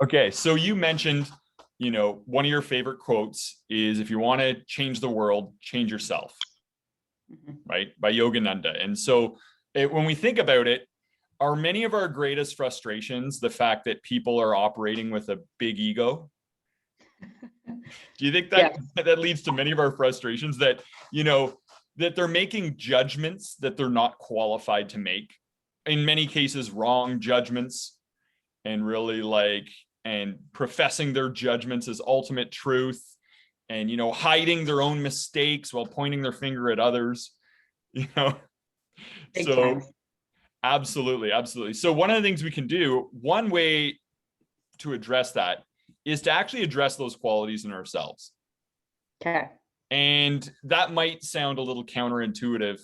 Okay, so you mentioned, one of your favorite quotes is if you want to change the world, change yourself, right? By Yogananda. And so when we think about it, are many of our greatest frustrations the fact that people are operating with a big ego? Do you think Yeah. that leads to many of our frustrations that, that they're making judgments that they're not qualified to make? In many cases, wrong judgments, and really and professing their judgments as ultimate truth, and hiding their own mistakes while pointing their finger at others. Big So time. absolutely. So one of the things we can do, one way to address that, is to actually address those qualities in ourselves. Okay. And that might sound a little counterintuitive,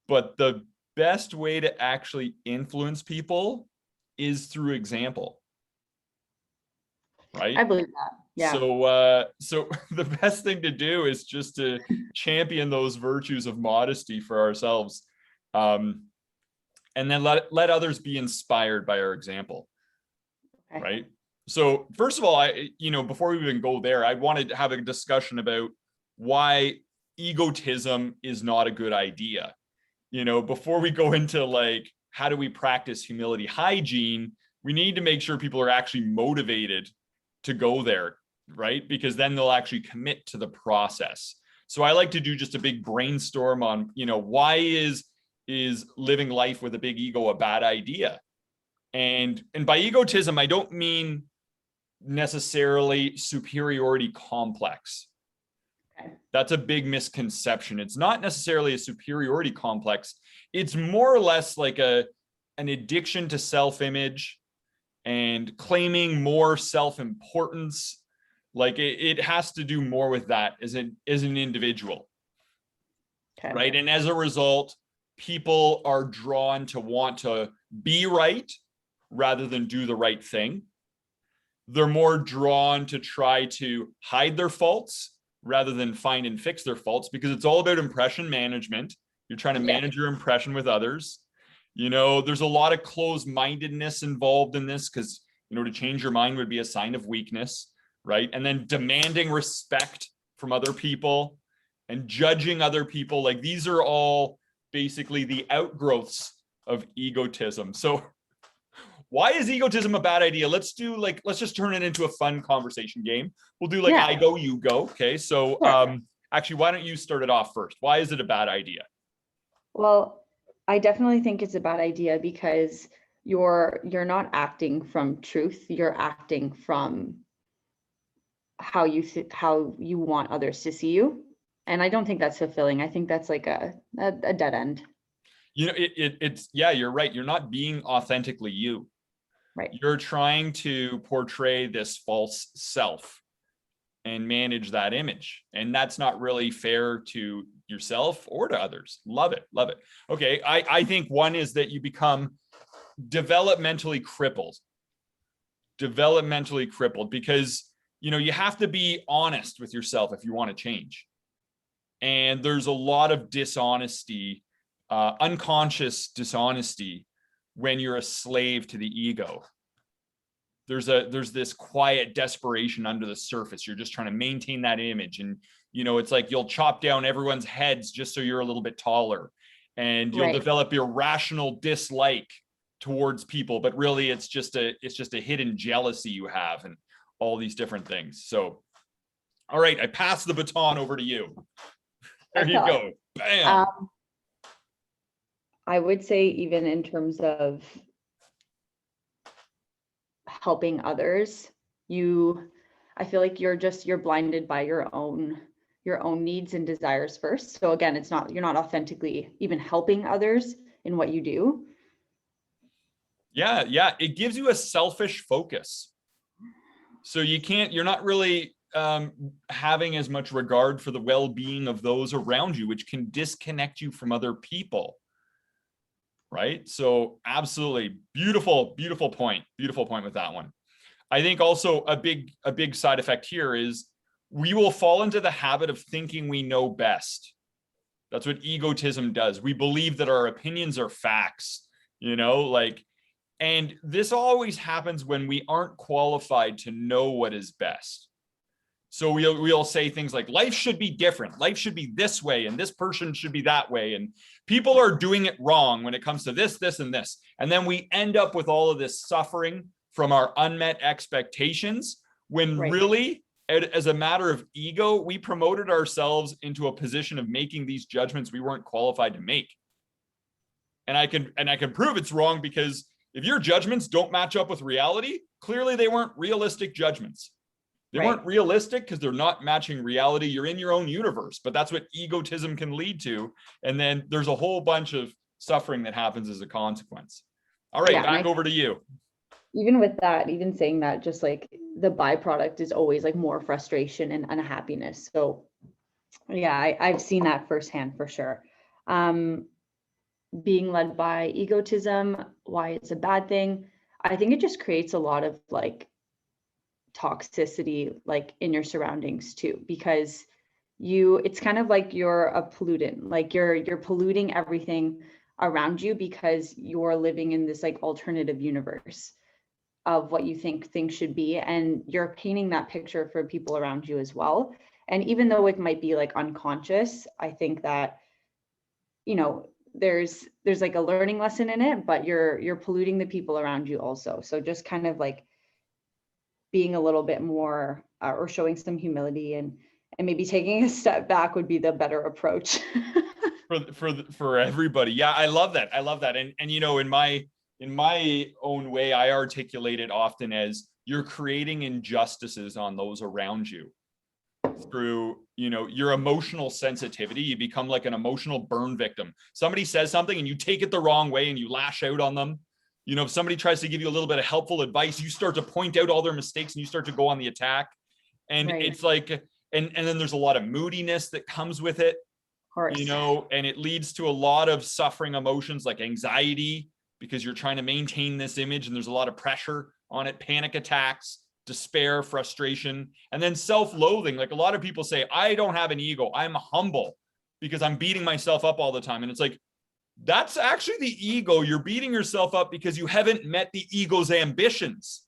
but the best way to actually influence people is through example. Right? I believe that. Yeah. So the best thing to do is just to champion those virtues of modesty for ourselves, and then let others be inspired by our example. Okay. Right? So first of all, before we even go there, I wanted to have a discussion about why egotism is not a good idea. Before we go into how do we practice humility hygiene, we need to make sure people are actually motivated to go there, right? Because then they'll actually commit to the process. So I like to do just a big brainstorm on, why is living life with a big ego a bad idea? And by egotism, I don't mean necessarily superiority complex. Okay. That's a big misconception. It's not necessarily a superiority complex. It's more or less like an addiction to self-image and claiming more self-importance. Like it has to do more with that as an individual. Okay. Right? And as a result, people are drawn to want to be right rather than do the right thing. They're more drawn to try to hide their faults rather than find and fix their faults, because it's all about impression management. You're trying to manage your impression with others. There's a lot of closed-mindedness involved in this, because to change your mind would be a sign of weakness, right? And then demanding respect from other people and judging other people, like these are all basically the outgrowths of egotism. So why is egotism a bad idea? Let's just turn it into a fun conversation game. We'll do I go, you go. Okay. So actually, why don't you start it off first? Why is it a bad idea? Well, I definitely think it's a bad idea because you're not acting from truth. You're acting from how you want others to see you. And I don't think that's fulfilling. I think that's like a dead end. It's you're right. You're not being authentically you. Right. You're trying to portray this false self and manage that image. And that's not really fair to yourself or to others. Love it. Okay. I think one is that you become developmentally crippled because, you have to be honest with yourself if you want to change. And there's a lot of dishonesty, unconscious dishonesty, when you're a slave to the ego. There's this quiet desperation under the surface. You're just trying to maintain that image. And, it's like you'll chop down everyone's heads just so you're a little bit taller, and you'll develop irrational dislike towards people. But really it's just a hidden jealousy you have, and all these different things. So, all right, I pass the baton over to you. There you go. Bam. I would say even in terms of helping others, I feel like you're blinded by your own needs and desires first. So again, you're not authentically even helping others in what you do. Yeah. It gives you a selfish focus. So you're not really having as much regard for the well-being of those around you, which can disconnect you from other people. Right? So absolutely beautiful point with that one. I think also a big side effect here is we will fall into the habit of thinking we know best. That's what egotism does. We believe that our opinions are facts, And this always happens when we aren't qualified to know what is best. So we'll say things like, life should be different. Life should be this way, and this person should be that way. And people are doing it wrong when it comes to this, this, and this. And then we end up with all of this suffering from our unmet expectations, when really, as a matter of ego, we promoted ourselves into a position of making these judgments we weren't qualified to make. And I can prove it's wrong, because if your judgments don't match up with reality, clearly they weren't realistic judgments. They weren't realistic because they're not matching reality. You're in your own universe, but that's what egotism can lead to. And then there's a whole bunch of suffering that happens as a consequence. All right, back over to you. Even with that, even saying that, just like the byproduct is always like more frustration and unhappiness. So yeah, I've seen that firsthand for sure. Being led by egotism, why it's a bad thing. I think it just creates a lot of like toxicity like in your surroundings too, because it's kind of like you're a pollutant, like you're polluting everything around you because you're living in this like alternative universe of what you think things should be, and you're painting that picture for people around you as well. And even though it might be like unconscious, I think that, you know, there's like a learning lesson in it, but you're polluting the people around you also. So just kind of like being a little bit more or showing some humility and maybe taking a step back would be the better approach. for everybody. Yeah, I love that. And you know, in my own way, I articulate it often as you're creating injustices on those around you through, you know, your emotional sensitivity. You become like an emotional burn victim. Somebody says something and you take it the wrong way and you lash out on them. You know, if somebody tries to give you a little bit of helpful advice, you start to point out all their mistakes and you start to go on the attack. And it's like, and then there's a lot of moodiness that comes with it, you know, and it leads to a lot of suffering emotions like anxiety, because you're trying to maintain this image and there's a lot of pressure on it, panic attacks, despair, frustration, and then self-loathing. Like a lot of people say, I don't have an ego, I'm humble because I'm beating myself up all the time. And it's like, that's actually the ego. You're beating yourself up because you haven't met the ego's ambitions,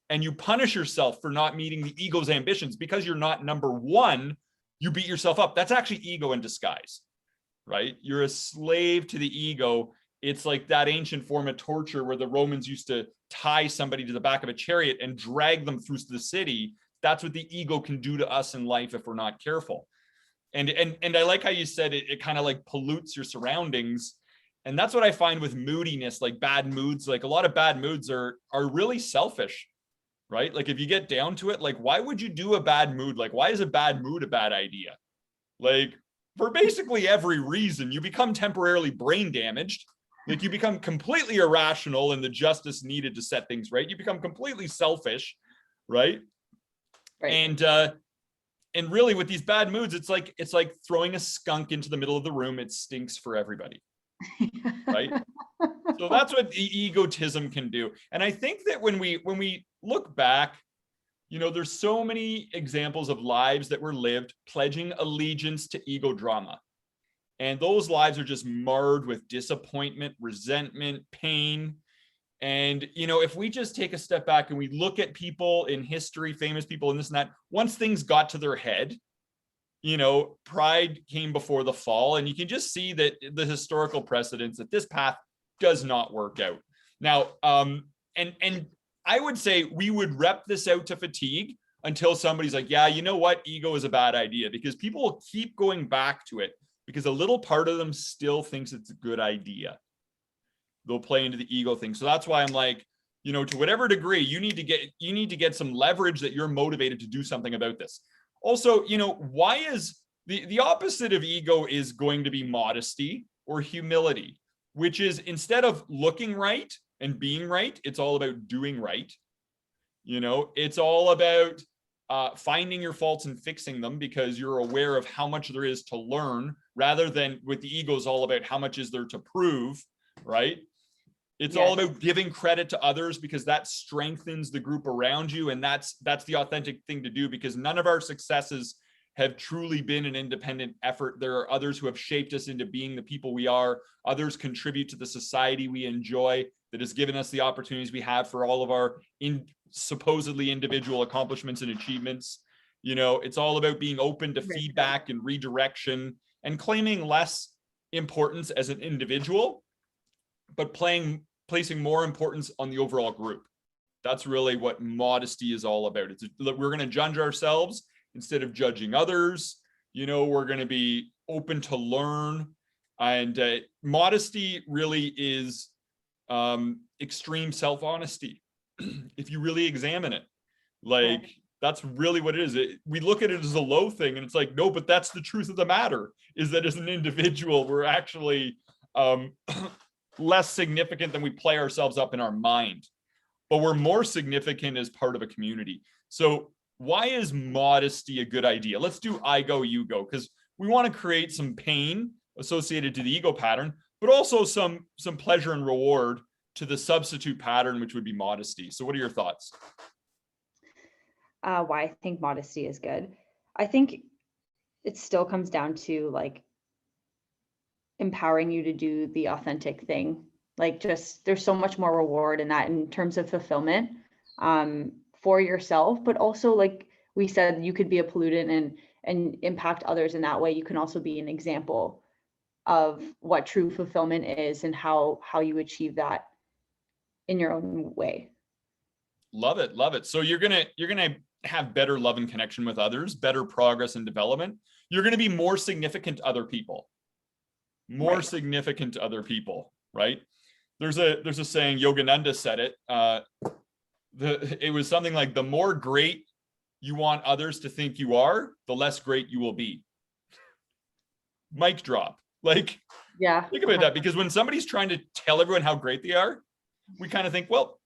and you punish yourself for not meeting the ego's ambitions because you're not number one. You beat yourself up. That's actually ego in disguise, right? You're a slave to the ego. It's like that ancient form of torture where the Romans used to tie somebody to the back of a chariot and drag them through the city. That's what the ego can do to us in life if we're not careful. And I like how you said it kind of like pollutes your surroundings. And that's what I find with moodiness, like bad moods. Like a lot of bad moods are really selfish, right? Like if you get down to it, like why would you do a bad mood? Like why is a bad mood a bad idea? Like for basically every reason. You become temporarily brain damaged. Like you become completely irrational in the justice needed to set things right. You become completely selfish, right? And really with these bad moods, it's like throwing a skunk into the middle of the room. It stinks for everybody. Right? So that's what the egotism can do. And I think that when we look back, you know, there's so many examples of lives that were lived pledging allegiance to ego drama. And those lives are just marred with disappointment, resentment, pain. And, you know, if we just take a step back and we look at people in history, famous people and this and that, once things got to their head, you know, pride came before the fall. And you can just see that the historical precedents that this path does not work out. Now, and I would say we would rep this out to fatigue until somebody's like, yeah, you know what? Ego is a bad idea, because people will keep going back to it because a little part of them still thinks it's a good idea. They'll play into the ego thing. So that's why I'm like, you know, to whatever degree you need to get some leverage that you're motivated to do something about this. Also, you know, why is the opposite of ego is going to be modesty or humility, which is instead of looking right and being right, it's all about doing right. You know, it's all about finding your faults and fixing them because you're aware of how much there is to learn, rather than with the ego is all about how much is there to prove, right? It's all about giving credit to others because that strengthens the group around you. And that's the authentic thing to do, because none of our successes have truly been an independent effort. There are others who have shaped us into being the people we are. Others contribute to the society we enjoy that has given us the opportunities we have for all of our supposedly individual accomplishments and achievements. You know, it's all about being open to feedback and redirection and claiming less importance as an individual, but placing more importance on the overall group. That's really what modesty is all about. We're going to judge ourselves instead of judging others. You know, we're going to be open to learn. And modesty really is extreme self-honesty. If you really examine it, like, that's really what it is. We look at it as a low thing, and it's like, no, but that's the truth of the matter, is that as an individual, we're actually less significant than we play ourselves up in our mind, but we're more significant as part of a community. So why is modesty a good idea? Let's do I go, you go, because we want to create some pain associated to the ego pattern, but also some pleasure and reward to the substitute pattern, which would be modesty. So what are your thoughts? Why I think modesty is good. I think it still comes down to like empowering you to do the authentic thing. Like, just there's so much more reward in that in terms of fulfillment for yourself, but also, like we said, you could be a pollutant and impact others in that way. You can also be an example of what true fulfillment is and how you achieve that in your own way. Love it. Love it. So you're going to have better love and connection with others, better progress and development. You're going to be more significant to other people, significant to other people, right? There's a saying, Yogananda said it. It was something like, the more great you want others to think you are, the less great you will be. Mic drop. Like, yeah, think about that, because when somebody's trying to tell everyone how great they are, we kind of think, well,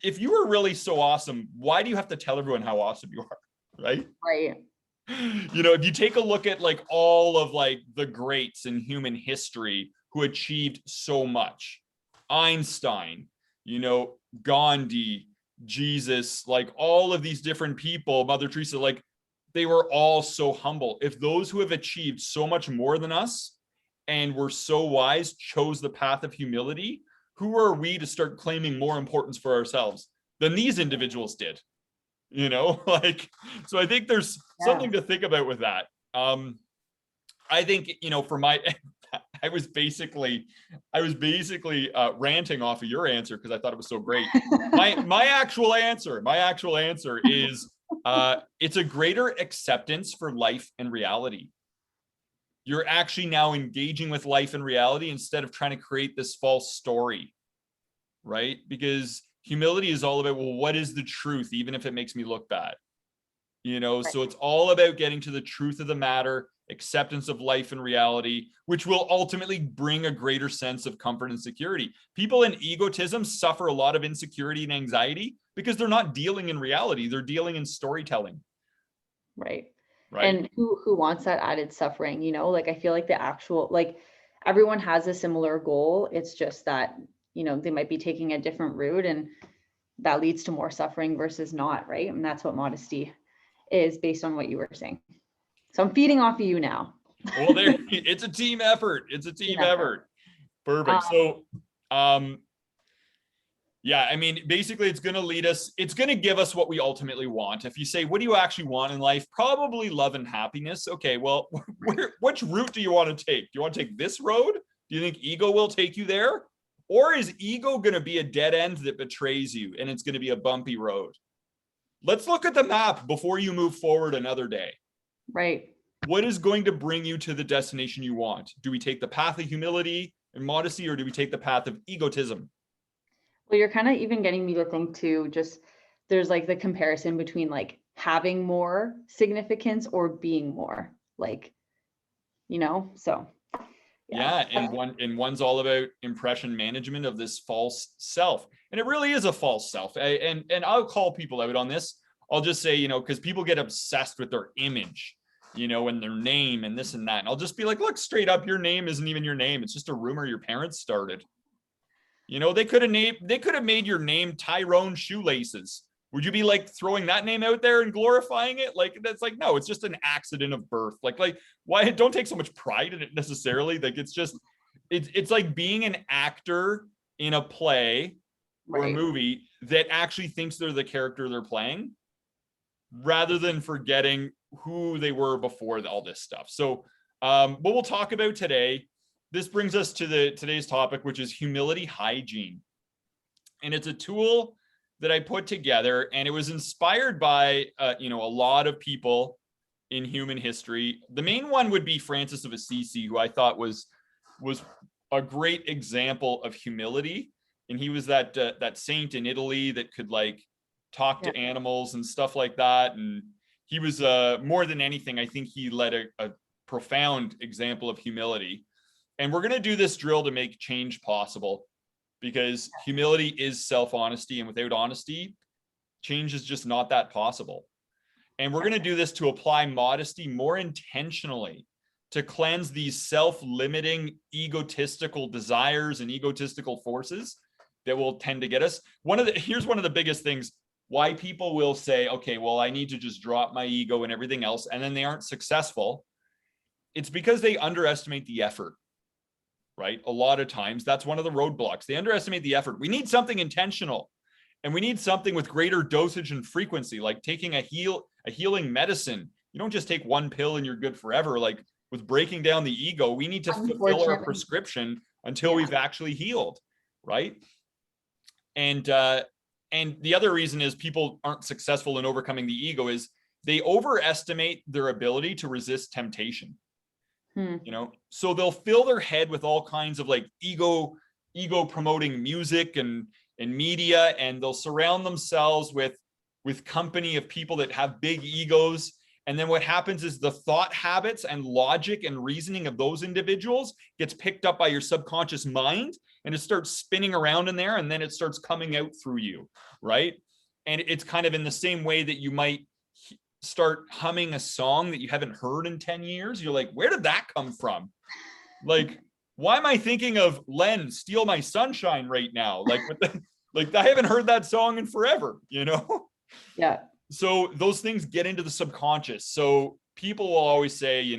if you were really so awesome, why do you have to tell everyone how awesome you are? Right. You know, if you take a look at like all of like the greats in human history who achieved so much, Einstein, you know, Gandhi, Jesus, like all of these different people, Mother Teresa, like they were all so humble. If those who have achieved so much more than us and were so wise chose the path of humility, who are we to start claiming more importance for ourselves than these individuals did? You know, like, so I think there's something to think about with that. I think, you know, for my, I was basically ranting off of your answer because I thought it was so great. My actual answer is it's a greater acceptance for life and reality. You're actually now engaging with life and reality instead of trying to create this false story, right? Because humility is all about, well, what is the truth, even if it makes me look bad? You know, so it's all about getting to the truth of the matter, acceptance of life and reality, which will ultimately bring a greater sense of comfort and security. People in egotism suffer a lot of insecurity and anxiety because they're not dealing in reality, they're dealing in storytelling. Right. And who wants that added suffering? You know, like I feel like like everyone has a similar goal. It's just that, you know, they might be taking a different route, and that leads to more suffering versus not, right? And that's what modesty is, based on what you were saying. So I'm feeding off of you now. Well, it's a team effort. It's a team effort. Perfect. So, yeah, I mean, basically it's going to lead us, it's going to give us what we ultimately want. If you say, what do you actually want in life? Probably love and happiness. Okay, well, which route do you want to take? Do you want to take this road? Do you think ego will take you there? Or is ego going to be a dead end that betrays you and it's going to be a bumpy road? Let's look at the map before you move forward another day. Right. What is going to bring you to the destination you want? Do we take the path of humility and modesty, or do we take the path of egotism? Well, you're kind of even getting me to think too, just there's like the comparison between like having more significance or being more, like, you know, so. Yeah, and one's all about impression management of this false self. And it really is a false self. And I'll call people out on this. I'll just say, you know, because people get obsessed with their image, you know, and their name and this and that. And I'll just be like, look, straight up, your name isn't even your name. It's just a rumor your parents started. You know, they could have made your name Tyrone Shoelaces, Would you be like throwing that name out there and glorifying it? Like, that's like, no, it's just an accident of birth. Like why don't take so much pride in it necessarily? Like, it's just, it's like being an actor in a play or a Right. movie that actually thinks they're the character they're playing, rather than forgetting who they were before all this stuff. So what we'll talk about today, this brings us to today's topic, which is humility hygiene. And it's a tool that I put together, and it was inspired by a lot of people in human history. The main one would be Francis of Assisi, who I thought was a great example of humility. And he was that saint in Italy that could like talk to animals and stuff like that. And he was more than anything, I think he led a profound example of humility. And we're going to do this drill to make change possible, because humility is self-honesty, and without honesty, change is just not that possible. And we're going to do this to apply modesty more intentionally, to cleanse these self-limiting, egotistical desires and egotistical forces that will tend to get us. Here's one of the biggest things why people will say, okay, well, I need to just drop my ego and everything else, and then they aren't successful. It's because they underestimate the effort, right? A lot of times that's one of the roadblocks. They underestimate the effort. We need something intentional, and we need something with greater dosage and frequency, like taking a healing medicine. You don't just take one pill and you're good forever. Like with breaking down the ego, we need to fulfill our prescription until we've actually healed, right? And the other reason is people aren't successful in overcoming the ego is they overestimate their ability to resist temptation. So they'll fill their head with all kinds of like ego promoting music and media, and they'll surround themselves with company of people that have big egos. And then what happens is the thought habits and logic and reasoning of those individuals gets picked up by your subconscious mind, and it starts spinning around in there, and then it starts coming out through you, right? And it's kind of in the same way that you might start humming a song that you haven't heard in 10 years. You're like, where did that come from? Like, why am I thinking of Len, Steal My Sunshine right now? Like, like I haven't heard that song in forever, Yeah. So those things get into the subconscious. So people will always say,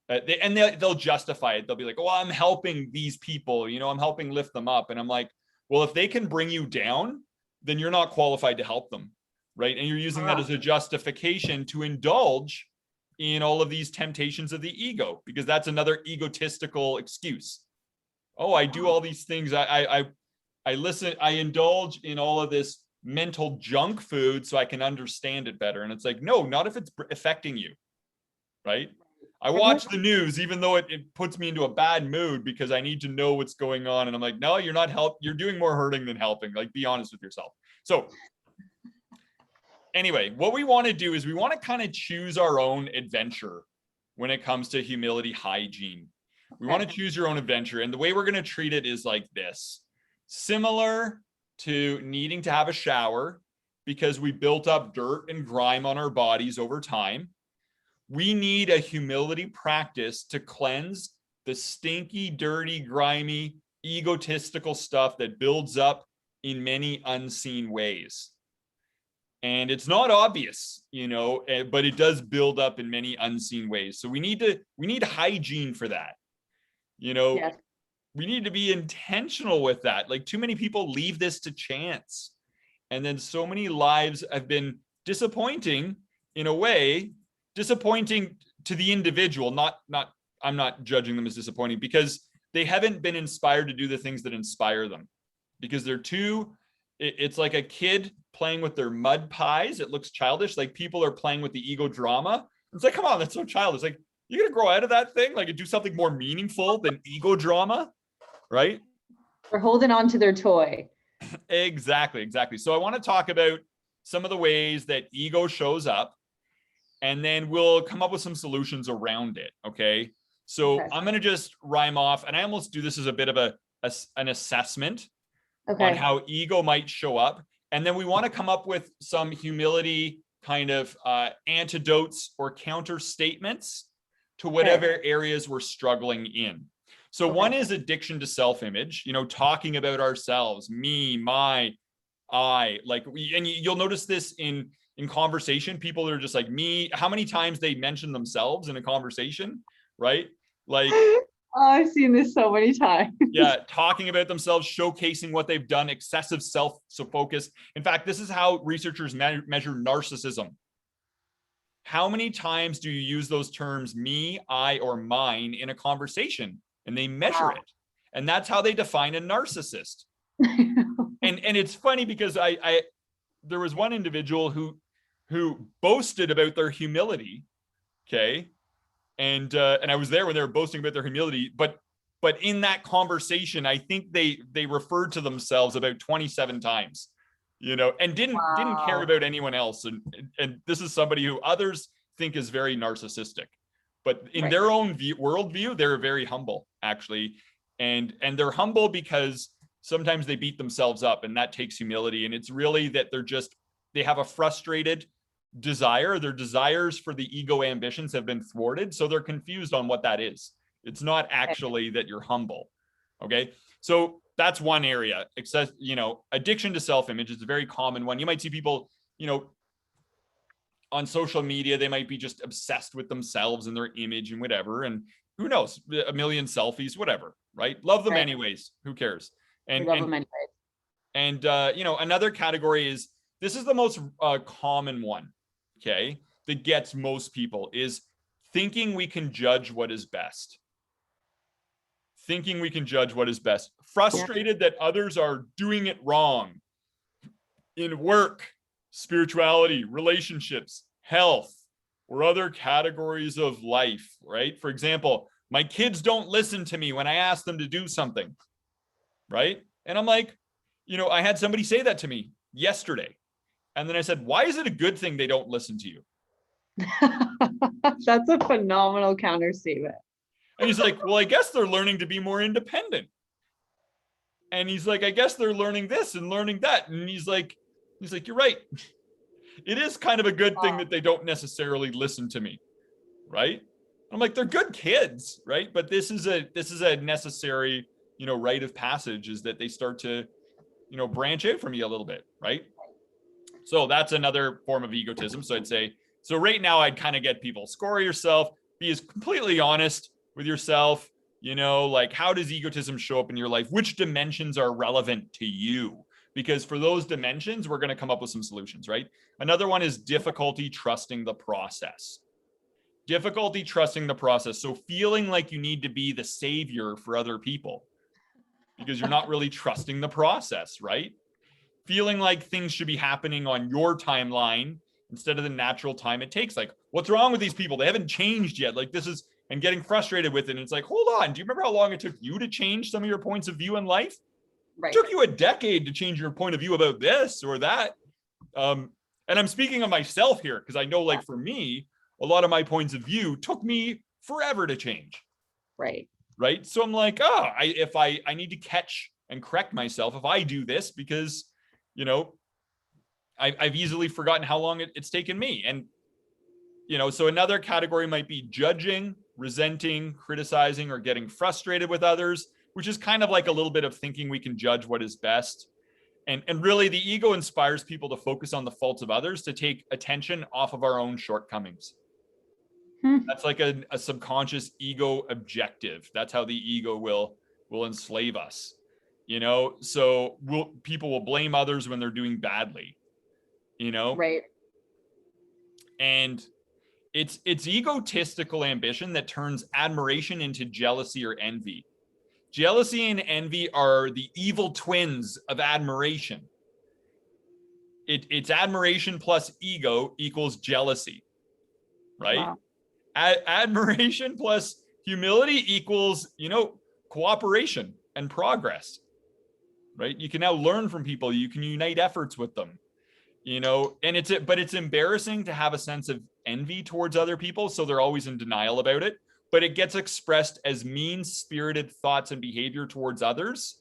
they'll justify it. They'll be like, oh, I'm helping these people, I'm helping lift them up. And I'm like, well, if they can bring you down, then you're not qualified to help them, right? And you're using that as a justification to indulge in all of these temptations of the ego, because that's another egotistical excuse. Oh, I do all these things. I listen, I indulge in all of this mental junk food so I can understand it better. And it's like, no, not if it's affecting you, right? I watch the news, even though it puts me into a bad mood because I need to know what's going on. And I'm like, no, you're not you're doing more hurting than helping. Like, be honest with yourself. So anyway, what we want to do is we want to kind of choose our own adventure when it comes to humility hygiene. We want to choose your own adventure. And the way we're going to treat it is like this. Similar to needing to have a shower because we built up dirt and grime on our bodies over time. We need a humility practice to cleanse the stinky, dirty, grimy, egotistical stuff that builds up in many unseen ways. And it's not obvious, but it does build up in many unseen ways. So we need hygiene for that. Yes. We need to be intentional with that. Like, too many people leave this to chance. And then so many lives have been disappointing in a way, disappointing to the individual. I'm not judging them as disappointing, because they haven't been inspired to do the things that inspire them, because it's like a kid playing with their mud pies. It looks childish. Like, people are playing with the ego drama. It's like, come on, that's so childish. Like, you're going to grow out of that thing, like, and do something more meaningful than ego drama. Right? They're holding on to their toy. Exactly. So I want to talk about some of the ways that ego shows up, and then we'll come up with some solutions around it. Okay. So I'm going to just rhyme off, and I almost do this as a bit of an assessment on how ego might show up. And then we want to come up with some humility kind of antidotes or counter statements to whatever areas we're struggling in. So one is addiction to self-image, talking about ourselves, me, my, I, like, and you'll notice this in conversation. People are just like me. How many times they mention themselves in a conversation, right? Like, Oh, I've seen this so many times. yeah, talking about themselves, showcasing what they've done, excessive self-focus. In fact, this is how researchers measure narcissism. How many times do you use those terms, me, I, or mine, in a conversation? And they measure it. And that's how they define a narcissist. And it's funny because there was one individual who boasted about their humility, okay? And I was there when they were boasting about their humility, but in that conversation, I think they referred to themselves about 27 times, and didn't care about anyone else. And this is somebody who others think is very narcissistic, but in their own worldview, they're very humble, actually. And they're humble because sometimes they beat themselves up, and that takes humility. And it's really that they have a frustrated desire. Their desires for the ego ambitions have been thwarted. So they're confused on what that is. It's not actually that you're humble. Okay. So that's one area. Addiction to self-image is a very common one. You might see people, on social media, they might be just obsessed with themselves and their image and whatever. And who knows, a million selfies, whatever, right? Love them anyways. Who cares? And love them anyways. And another category is, this is the most common one, okay, that gets most people, is thinking we can judge what is best. Thinking we can judge what is best. Frustrated that others are doing it wrong in work, spirituality, relationships, health, or other categories of life, right? For example, my kids don't listen to me when I ask them to do something, right? And I'm like, I had somebody say that to me yesterday. And then I said, why is it a good thing they don't listen to you? That's a phenomenal counterstatement. And he's like, well, I guess they're learning to be more independent. And he's like, I guess they're learning this and learning that. And he's like, you're right. It is kind of a good thing that they don't necessarily listen to me, right? I'm like, they're good kids, right? But this is a necessary, rite of passage, is that they start to, branch out from you a little bit, right? So that's another form of egotism. So I'd say, so right now I'd kind of get people, score yourself, be as completely honest with yourself, like, how does egotism show up in your life? Which dimensions are relevant to you? Because for those dimensions, we're going to come up with some solutions, right? Another one is difficulty trusting the process. Difficulty trusting the process. So feeling like you need to be the savior for other people because you're not really trusting the process, right? Feeling like things should be happening on your timeline instead of the natural time it takes. Like, what's wrong with these people? They haven't changed yet. Like, this is, and getting frustrated with it. And it's like, hold on. Do you remember how long it took you to change some of your points of view in life? Right. It took you a decade to change your point of view about this or that. And I'm speaking of myself here, because I know, like, for me, a lot of my points of view took me forever to change. Right. Right. So I'm like, I need to catch and correct myself if I do this, because, I've easily forgotten how long it's taken me. And, so another category might be judging, resenting, criticizing, or getting frustrated with others, which is kind of like a little bit of thinking we can judge what is best. And really, the ego inspires people to focus on the faults of others, to take attention off of our own shortcomings. That's like a subconscious ego objective. That's how the ego will enslave us. So people will blame others when they're doing badly, Right. And it's egotistical ambition that turns admiration into jealousy or envy. Jealousy and envy are the evil twins of admiration. It's admiration plus ego equals jealousy, right? Wow. Admiration plus humility equals, cooperation and progress, right? You can now learn from people. You can unite efforts with them, and it's embarrassing to have a sense of envy towards other people. So they're always in denial about it, but it gets expressed as mean-spirited thoughts and behavior towards others,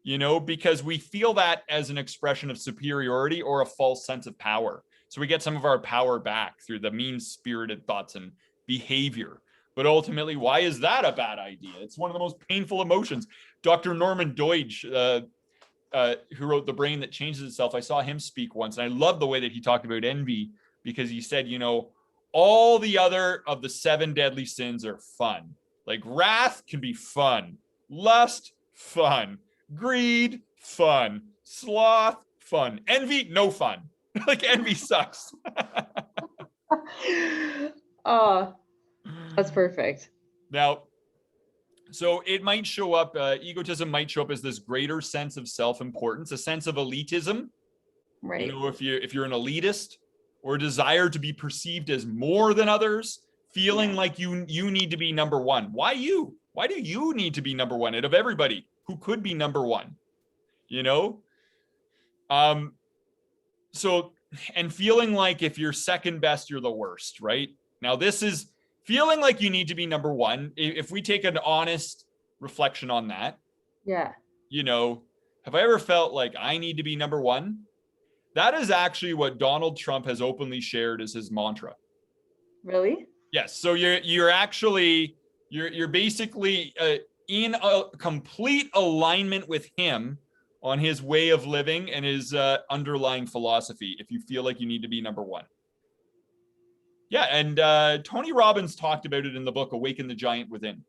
because we feel that as an expression of superiority or a false sense of power. So we get some of our power back through the mean-spirited thoughts and behavior. But ultimately, why is that a bad idea? It's one of the most painful emotions. Dr. Norman Deutsch, who wrote The Brain That Changes Itself, I saw him speak once, and I love the way that he talked about envy, because he said, all the other of the 7 deadly sins are fun. Like wrath can be fun, lust, fun, greed, fun, sloth, fun, envy, no fun. Like envy sucks. Oh, that's perfect. Now, so it might show up, egotism might show up as this greater sense of self-importance, a sense of elitism. Right. If you're an elitist, or a desire to be perceived as more than others, feeling like you need to be number one. Why you? Why do you need to be number one out of everybody who could be number one? So, and feeling like if you're second best, you're the worst, right? Now, this is feeling like you need to be number one. If we take an honest reflection on that, yeah, have I ever felt like I need to be number one? That is actually what Donald Trump has openly shared as his mantra. Really? Yes. So you're basically in a complete alignment with him on his way of living and his underlying philosophy, if you feel like you need to be number one. Yeah, and Tony Robbins talked about it in the book Awaken the Giant Within.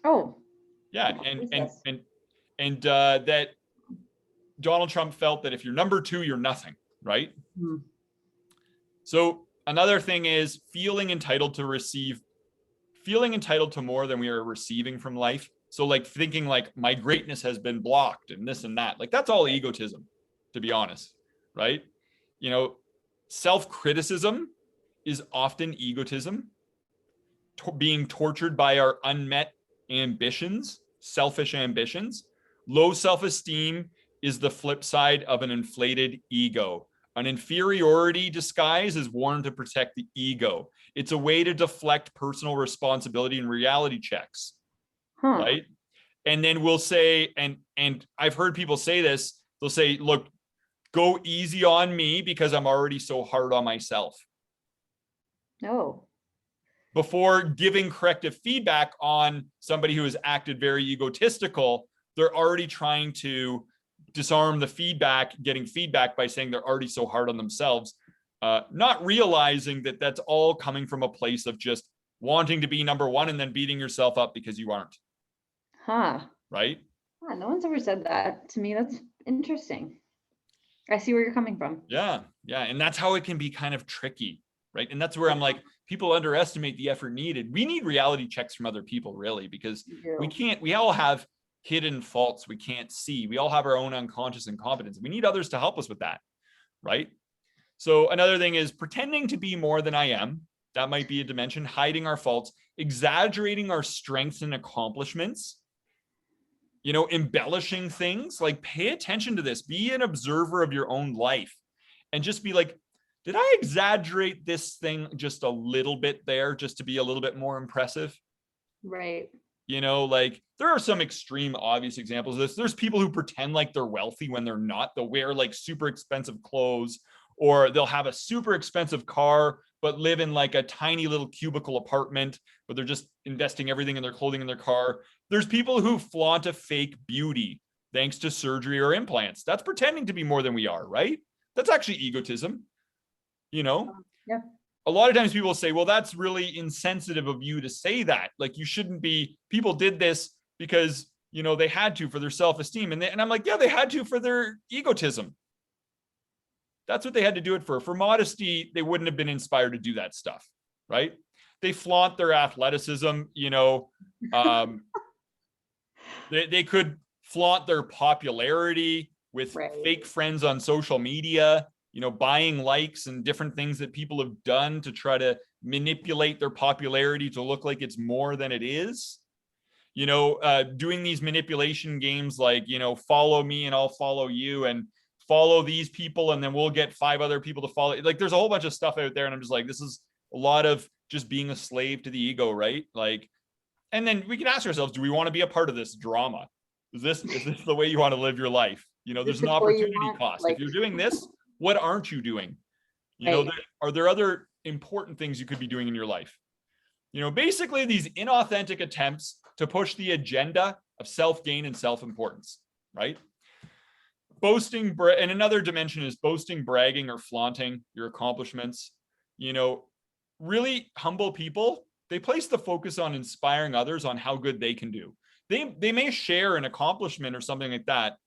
Oh. Yeah, and that Donald Trump felt that if you're number 2, you're nothing, right? Hmm. So another thing is feeling entitled to more than we are receiving from life. So like thinking like my greatness has been blocked and this and that, like that's all egotism, to be honest, right? Self-criticism is often egotism, being tortured by our unmet ambitions, selfish ambitions. Low self-esteem is the flip side of an inflated ego. An inferiority disguise is worn to protect the ego. It's a way to deflect personal responsibility and reality checks, right? And then we'll say, and I've heard people say this, they'll say, look, go easy on me because I'm already so hard on myself. No. Before giving corrective feedback on somebody who has acted very egotistical, they're already trying to disarm the feedback, getting feedback by saying they're already so hard on themselves, not realizing that that's all coming from a place of just wanting to be number one and then beating yourself up because you aren't. Right? Yeah, no one's ever said that to me. That's interesting. I see where you're coming from. Yeah. And that's how it can be kind of tricky, right? And that's where I'm like, people underestimate the effort needed. We need reality checks from other people, really, because we all have hidden faults we can't see. We all have our own unconscious incompetence. We need others to help us with that, right? So another thing is pretending to be more than I am. That might be a dimension. Hiding our faults, exaggerating our strengths and accomplishments, embellishing things. Like, pay attention to this. Be an observer of your own life and just be like, did I exaggerate this thing just a little bit there just to be a little bit more impressive? Right. Like there are some extreme obvious examples of this. There's people who pretend like they're wealthy when they're not. They'll wear like super expensive clothes, or they'll have a super expensive car, but live in like a tiny little cubicle apartment, but they're just investing everything in their clothing in their car. There's people who flaunt a fake beauty thanks to surgery or implants. That's pretending to be more than we are, right? That's actually egotism, Yeah. A lot of times people say, well, that's really insensitive of you to say that. Like, you shouldn't be, people did this because, they had to for their self-esteem. And I'm like, yeah, they had to for their egotism. That's what they had to do it for. For modesty, they wouldn't have been inspired to do that stuff, right? They flaunt their athleticism, they could flaunt their popularity with fake friends on social media, buying likes and different things that people have done to try to manipulate their popularity to look like it's more than it is. Doing these manipulation games like, follow me and I'll follow you, and follow these people and then we'll get 5 other people to follow. Like, there's a whole bunch of stuff out there, and I'm just like, this is a lot of just being a slave to the ego, right? Like, and then we can ask ourselves, do we want to be a part of this drama? Is this the way you want to live your life? There's an opportunity cost. If you're doing this, what aren't you doing? Are there other important things you could be doing in your life? Basically these inauthentic attempts to push the agenda of self-gain and self-importance, right? boasting, and another dimension is boasting, bragging, or flaunting your accomplishments. You know, really humble people, they place the focus on inspiring others on how good they can do. They may share an accomplishment or something like that,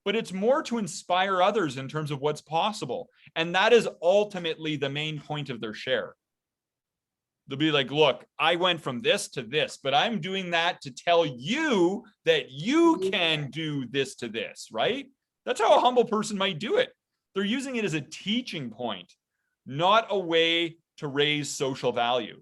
but it's more to inspire others in terms of what's possible. And that is ultimately the main point of their share. They'll be like, look, I went from this to this, but I'm doing that to tell you that you can do this to this, right? That's how a humble person might do it. They're using it as a teaching point, not a way to raise social value.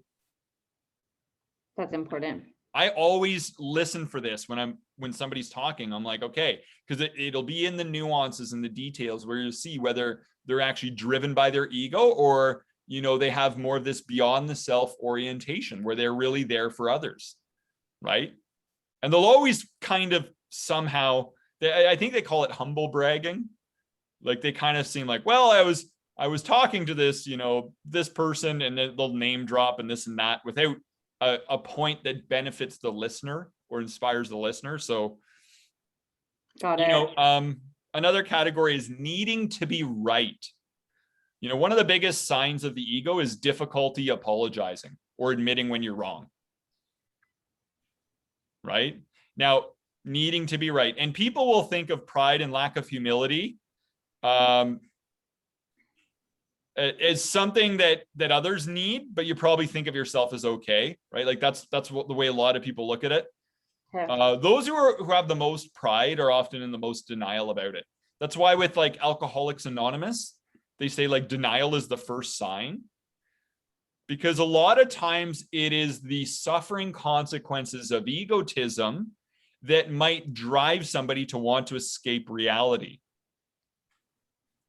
That's important. I always listen for this when somebody's talking. I'm like, okay, because it'll be in the nuances and the details where you see whether they're actually driven by their ego or, you know, they have more of this beyond the self orientation where they're really there for others, right? And they'll always kind of somehow, I think they call it humble bragging. Like they kind of seem like, well, I was talking to this, you know, this person, and then they'll name drop and this and that without a point that benefits the listener or inspires the listener. So, Got you it. know, another category is needing to be right. You know, one of the biggest signs of the ego is difficulty apologizing or admitting when you're wrong. Right? Now, needing to be right. And people will think of pride and lack of humility as something that others need, but you probably think of yourself as okay, right? Like that's what the way a lot of people look at it. Yeah. Those who have the most pride are often in the most denial about it. That's why with like Alcoholics Anonymous, they say like denial is the first sign, because a lot of times it is the suffering consequences of egotism that might drive somebody to want to escape reality.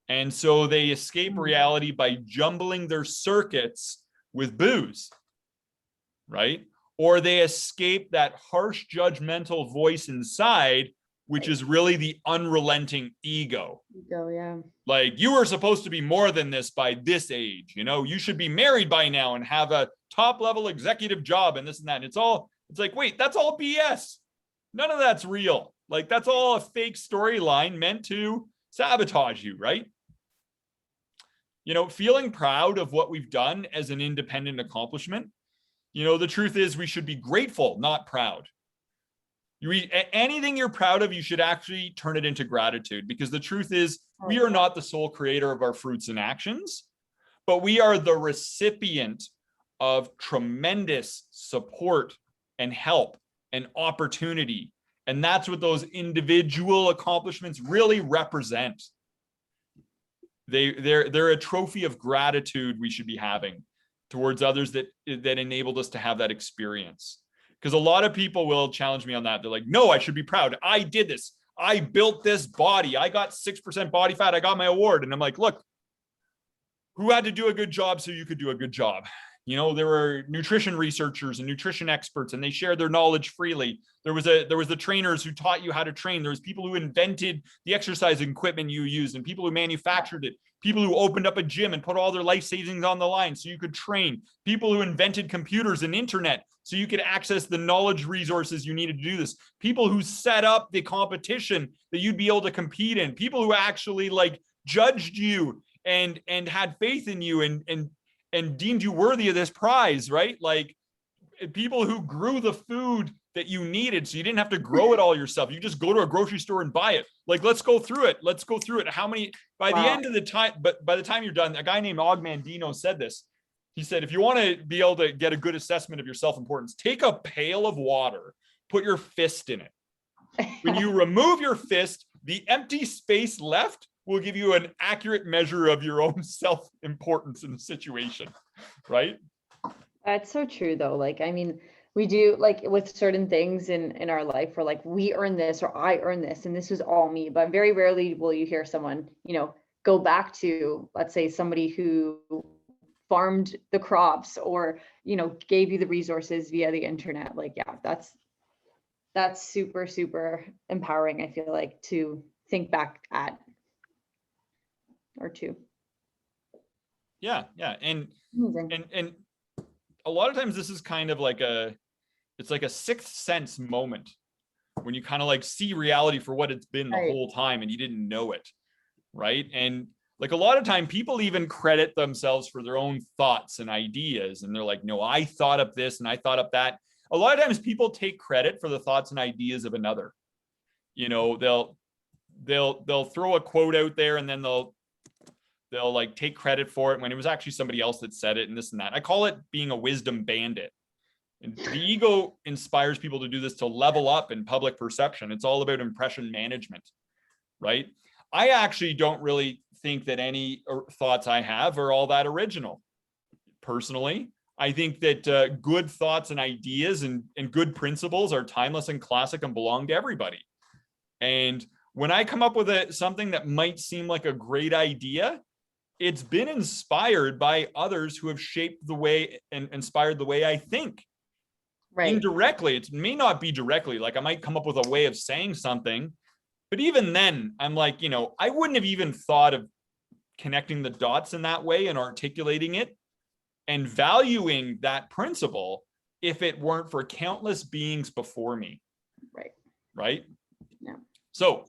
And so they escape reality by jumbling their circuits with booze, right? Or they escape that harsh judgmental voice inside, which is really the unrelenting ego. Ego, yeah. Like, you were supposed to be more than this by this age, you know, you should be married by now and have a top level executive job and this and that. And it's like, wait, that's all BS. None of that's real. Like, that's all a fake storyline meant to sabotage you, right? You know, feeling proud of what we've done as an independent accomplishment. You know, the truth is we should be grateful, not proud. You read anything you're proud of, you should actually turn it into gratitude, because the truth is we are not the sole creator of our fruits and actions, but we are the recipient of tremendous support and help and opportunity. And that's what those individual accomplishments really represent. They're a trophy of gratitude we should be having towards others that enabled us to have that experience. Because a lot of people will challenge me on that. They're like, no, I should be proud. I did this. I built this body. I got 6% body fat. I got my award. And I'm like, look, who had to do a good job so you could do a good job? You know, there were nutrition researchers and nutrition experts, and they shared their knowledge freely. There was the trainers who taught you how to train. There was people who invented the exercise equipment you used, and people who manufactured it. People who opened up a gym and put all their life savings on the line so you could train. People who invented computers and internet so you could access the knowledge resources you needed to do this. People who set up the competition that you'd be able to compete in. People who actually like judged you and had faith in you and deemed you worthy of this prize, right? Like, people who grew the food that you needed so you didn't have to grow it all yourself. You just go to a grocery store and buy it. Like, let's go through it. Let's go through it. How many, by the end of the time, but by the time you're done, a guy named Og Mandino said this. He said, if you want to be able to get a good assessment of your self-importance, take a pail of water, put your fist in it. When you remove your fist, the empty space left will give you an accurate measure of your own self-importance in the situation, right? That's so true though. Like, I mean, we do like with certain things in our life, we're like, we earn this or I earn this and this is all me. But very rarely will you hear someone, you know, go back to, let's say, somebody who farmed the crops or, you know, gave you the resources via the internet. Like, yeah, that's super, super empowering, I feel like, to think back at or to. Yeah. And Amazing. and a lot of times this is kind of like it's like a sixth sense moment when you kind of like see reality for what it's been the Right. whole time and you didn't know it, right? And like a lot of time people even credit themselves for their own thoughts and ideas, and they're like, no, I thought up this and I thought up that. A lot of times people take credit for the thoughts and ideas of another. You know, they'll throw a quote out there and then they'll like take credit for it when it was actually somebody else that said it, and this and that. I call it being a wisdom bandit. And the ego inspires people to do this to level up in public perception. It's all about impression management, right? I actually don't really think that any thoughts I have are all that original. Personally, I think that good thoughts and ideas and good principles are timeless and classic and belong to everybody. And when I come up with something that might seem like a great idea, it's been inspired by others who have shaped the way and inspired the way I think. Right. Indirectly, it may not be directly, like I might come up with a way of saying something, but even then I'm like, you know, I wouldn't have even thought of connecting the dots in that way and articulating it and valuing that principle if it weren't for countless beings before me. Right. Yeah. So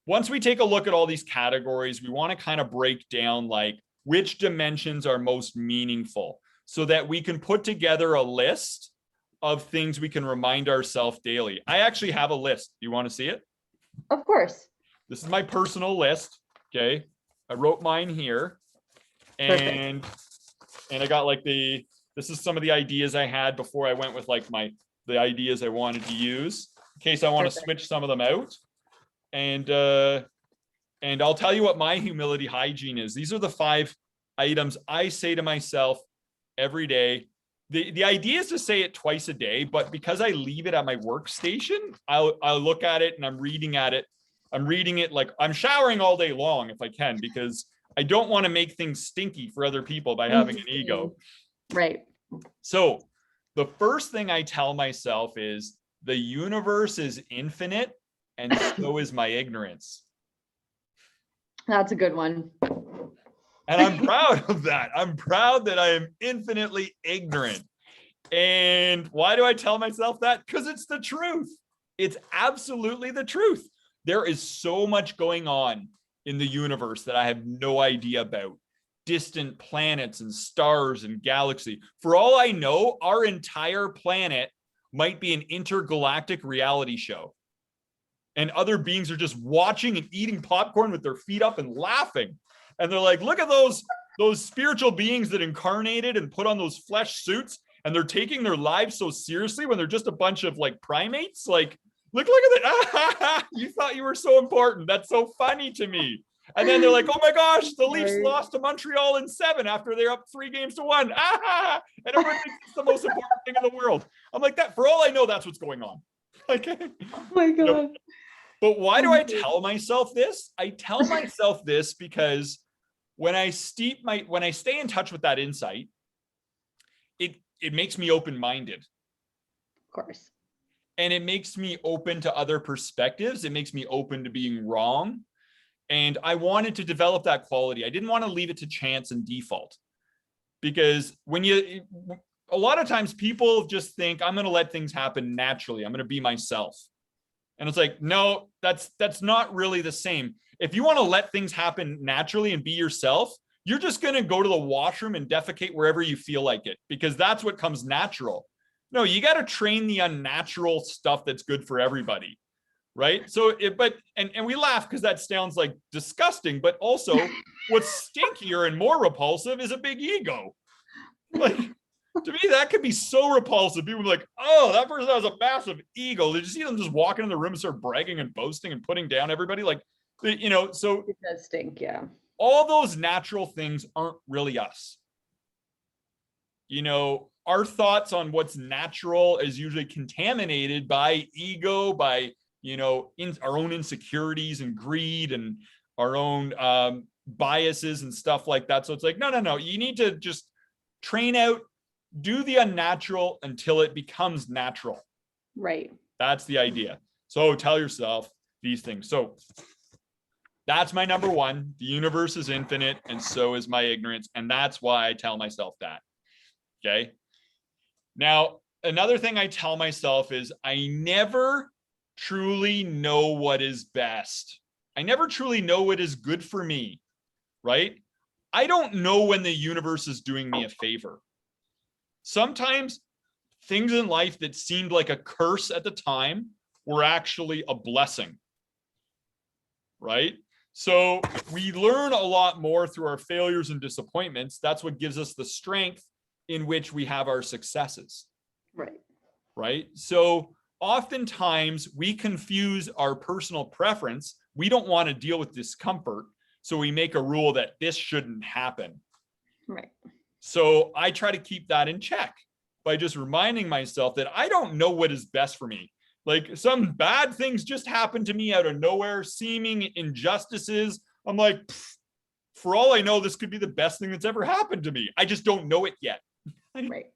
once we take a look at all these categories, we want to kind of break down like which dimensions are most meaningful so that we can put together a list of things we can remind ourselves daily. I actually have a list. Do you want to see it? Of course. This is my personal list. Okay. I wrote mine here. And I got like this is some of the ideas I had before I went with like the ideas I wanted to use in case I want to switch some of them out. And I'll tell you what my humility hygiene is. These are the 5 items I say to myself every day. The idea is to say it twice a day, but because I leave it at my workstation, I'll look at it and I'm reading it. I'm reading it like I'm showering all day long if I can, because I don't want to make things stinky for other people by having an ego. Right. So the first thing I tell myself is the universe is infinite and so is my ignorance. That's a good one. And I'm proud of that. I'm proud that I am infinitely ignorant. And why do I tell myself that? Because it's the truth. It's absolutely the truth. There is so much going on in the universe that I have no idea about. Distant planets and stars and galaxy. For all I know, our entire planet might be an intergalactic reality show. And other beings are just watching and eating popcorn with their feet up and laughing. And they're like, look at those spiritual beings that incarnated and put on those flesh suits. And they're taking their lives so seriously when they're just a bunch of like primates. Like, look at that. You thought you were so important. That's so funny to me. And then they're like, oh my gosh, the Leafs lost to Montreal in 7 after they're up 3-1. And everyone thinks it's the most important thing in the world. I'm like, that for all I know, that's what's going on. Okay. Oh my God. You know, but why do I tell myself this? I tell myself this because when I stay in touch with that insight, it makes me open-minded. Of course. And it makes me open to other perspectives. It makes me open to being wrong. And I wanted to develop that quality. I didn't want to leave it to chance and default. Because a lot of times people just think, I'm going to let things happen naturally. I'm going to be myself. And it's like, no, that's not really the same. If you want to let things happen naturally and be yourself, you're just going to go to the washroom and defecate wherever you feel like it, because that's what comes natural. No, you got to train the unnatural stuff that's good for everybody. Right. So and we laugh because that sounds like disgusting, but also what's stinkier and more repulsive is a big ego. Like, to me, that could be so repulsive. People are like, oh, that person has a massive ego. Did you see them just walking in the room and start bragging and boasting and putting down everybody? Like, you know, so it does stink. Yeah. All those natural things aren't really us. You know, our thoughts on what's natural is usually contaminated by ego, by, you know, our own insecurities and greed and our own biases and stuff like that. So it's like, no. You need to just train out, do the unnatural until it becomes natural. Right. That's the idea. So tell yourself these things. So that's my number 1. The universe is infinite and so is my ignorance. And that's why I tell myself that. Okay. Now, another thing I tell myself is I never truly know what is best. I never truly know what is good for me, right? I don't know when the universe is doing me a favor. Sometimes things in life that seemed like a curse at the time were actually a blessing, right? So we learn a lot more through our failures and disappointments. That's what gives us the strength in which we have our successes. Right. Right. So oftentimes we confuse our personal preference. We don't want to deal with discomfort. So we make a rule that this shouldn't happen. Right. So I try to keep that in check by just reminding myself that I don't know what is best for me. Like some bad things just happen to me out of nowhere, seeming injustices. I'm like, for all I know, this could be the best thing that's ever happened to me. I just don't know it yet. Right.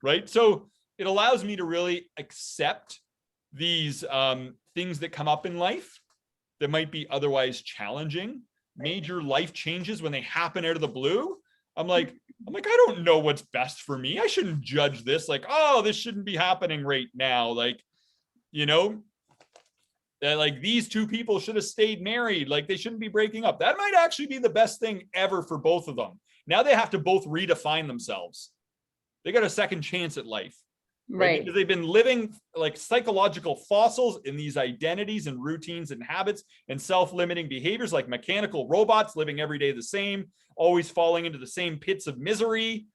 Right. So it allows me to really accept these things that come up in life that might be otherwise challenging, major life changes when they happen out of the blue. I'm like, I don't know what's best for me. I shouldn't judge this like, oh, this shouldn't be happening right now. Like, you know, that like these two people should have stayed married. Like they shouldn't be breaking up. That might actually be the best thing ever for both of them. Now they have to both redefine themselves. They got a second chance at life. Right? Because they've been living like psychological fossils in these identities and routines and habits and self-limiting behaviors, like mechanical robots living every day the same, always falling into the same pits of misery,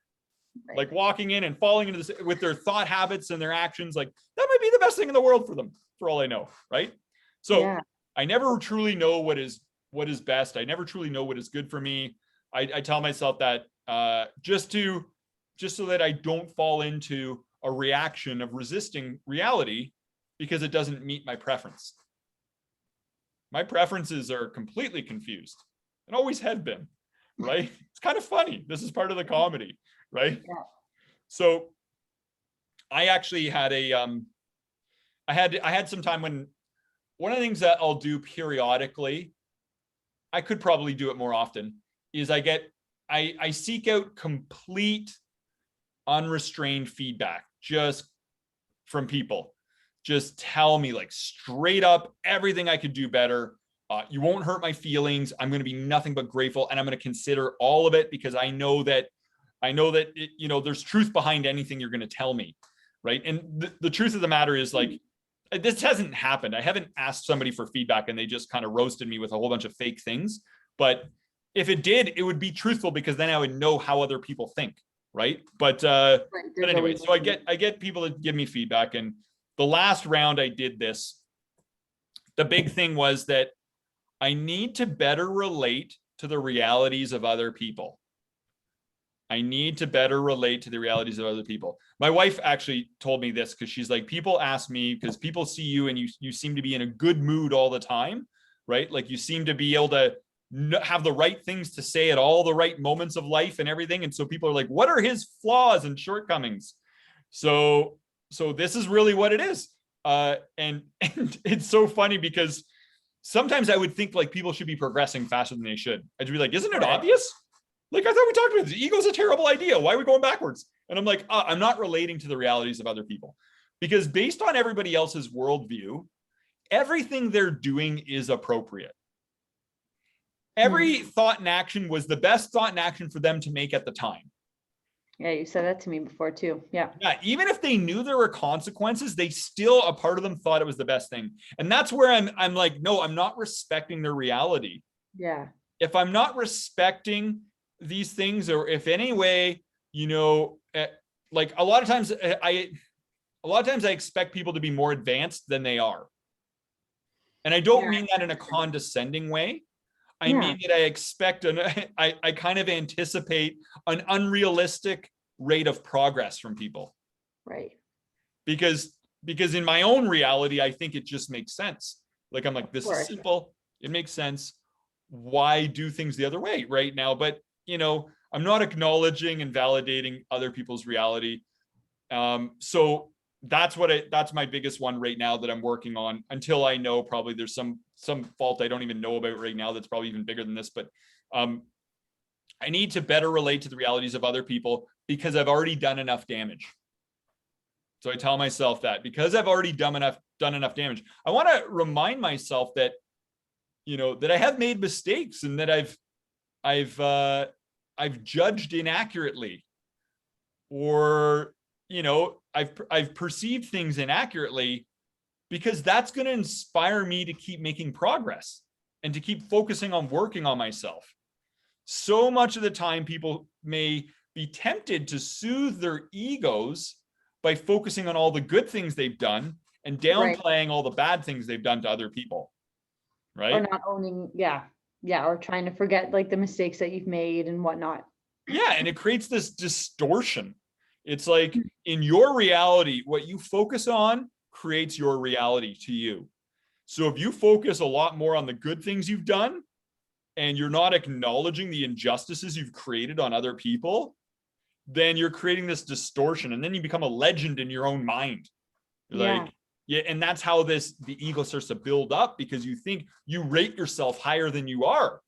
right. Like walking in and falling into this with their thought habits and their actions. Like that might be the best thing in the world for them, for all I know. Right. So yeah. I never truly know what is best. I never truly know what is good for me. I tell myself that just so that I don't fall into a reaction of resisting reality because it doesn't meet my preference. My preferences are completely confused and always had been, right? It's kind of funny. This is part of the comedy, right? Yeah. So I actually had I had some time when one of the things that I'll do periodically, I could probably do it more often, is I seek out complete unrestrained feedback just from people. Just tell me like straight up everything I could do better. You won't hurt my feelings. I'm going to be nothing but grateful, and I'm going to consider all of it because I know that it, you know, there's truth behind anything you're going to tell me, right? And the truth of the matter is, like, this hasn't happened. I haven't asked somebody for feedback and they just kind of roasted me with a whole bunch of fake things. But if it did, it would be truthful because then I would know how other people think. Right. But anyway, so I get people to give me feedback. And the last round I did this, the big thing was that I need to better relate to the realities of other people. I need to better relate to the realities of other people. My wife actually told me this because she's like, people ask me, because people see you and you seem to be in a good mood all the time, right? Like you seem to be able to have the right things to say at all the right moments of life and everything. And so people are like, what are his flaws and shortcomings? So this is really what it is. And it's so funny because sometimes I would think like people should be progressing faster than they should. I'd be like, isn't it obvious? Like, I thought we talked about this. Ego's a terrible idea. Why are we going backwards? And I'm like, I'm not relating to the realities of other people, because based on everybody else's worldview, everything they're doing is appropriate. Every thought and action was the best thought and action for them to make at the time. Yeah, you said that to me before too. Yeah. Yeah. Even if they knew there were consequences, they still, a part of them thought it was the best thing. And that's where I'm like, no, I'm not respecting their reality. Yeah. If I'm not respecting these things, or if any way, you know, like a lot of times I expect people to be more advanced than they are. And I don't mean that in a condescending way. I mean that I expect I kind of anticipate an unrealistic rate of progress from people. Right. Because in my own reality, I think it just makes sense. Like, I'm like, this is simple. It makes sense. Why do things the other way right now? But, you know, I'm not acknowledging and validating other people's reality. So that's my biggest one right now that I'm working on, until I know probably there's some fault I don't even know about right now that's probably even bigger than this. But I need to better relate to the realities of other people because I've already done enough damage. So I tell myself that because I've already done enough damage, I want to remind myself that, that I have made mistakes and that I've judged inaccurately, or, I've perceived things inaccurately, because that's going to inspire me to keep making progress and to keep focusing on working on myself. So much of the time, people may be tempted to soothe their egos by focusing on all the good things they've done and downplaying all the bad things they've done to other people. Right? Or not owning, or trying to forget like the mistakes that you've made and whatnot. Yeah, and it creates this distortion. It's like in your reality, what you focus on creates your reality to you. So if you focus a lot more on the good things you've done and you're not acknowledging the injustices you've created on other people, then you're creating this distortion, and then you become a legend in your own mind. And that's how the ego starts to build up, because you think you rate yourself higher than you are.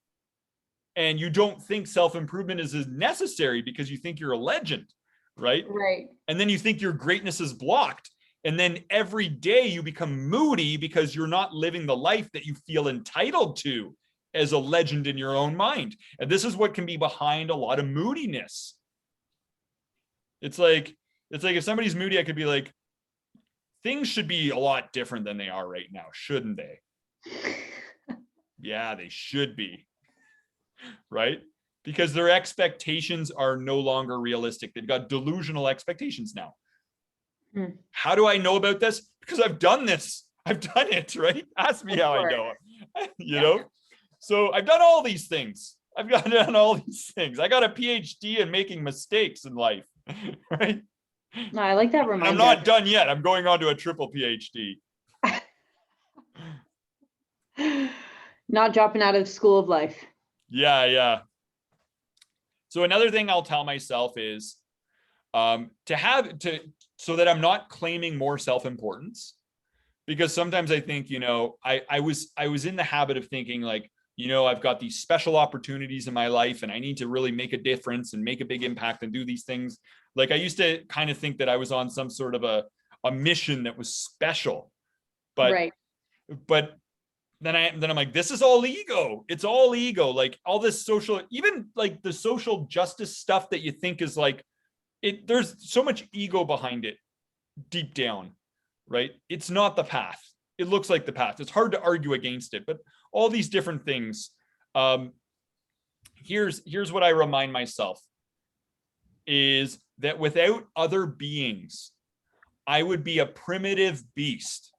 And you don't think self-improvement is as necessary because you think you're a legend, right? Right. And then you think your greatness is blocked. And then every day you become moody because you're not living the life that you feel entitled to as a legend in your own mind. And this is what can be behind a lot of moodiness. It's like if somebody's moody, I could be like, things should be a lot different than they are right now, shouldn't they? Yeah, they should be. Right? Because their expectations are no longer realistic. They've got delusional expectations now. How do I know about this? Because I've done this. I've done it, right? Ask me how I know it. Know? So I've done all these things. I've done all these things. I got a PhD in making mistakes in life, right? No, I like that reminder. I'm not done yet. I'm going on to a triple PhD. Not dropping out of school of life. Yeah. So another thing I'll tell myself is so that I'm not claiming more self-importance, because sometimes I think, I was in the habit of thinking like, I've got these special opportunities in my life and I need to really make a difference and make a big impact and do these things. Like I used to kind of think that I was on some sort of a mission that was special, but then I'm like, this is all ego. It's all ego. Like all this social, even like the social justice stuff that you think is like there's so much ego behind it deep down, right? It's not the path. It looks like the path. It's hard to argue against it, but all these different things. Here's what I remind myself is that without other beings, I would be a primitive beast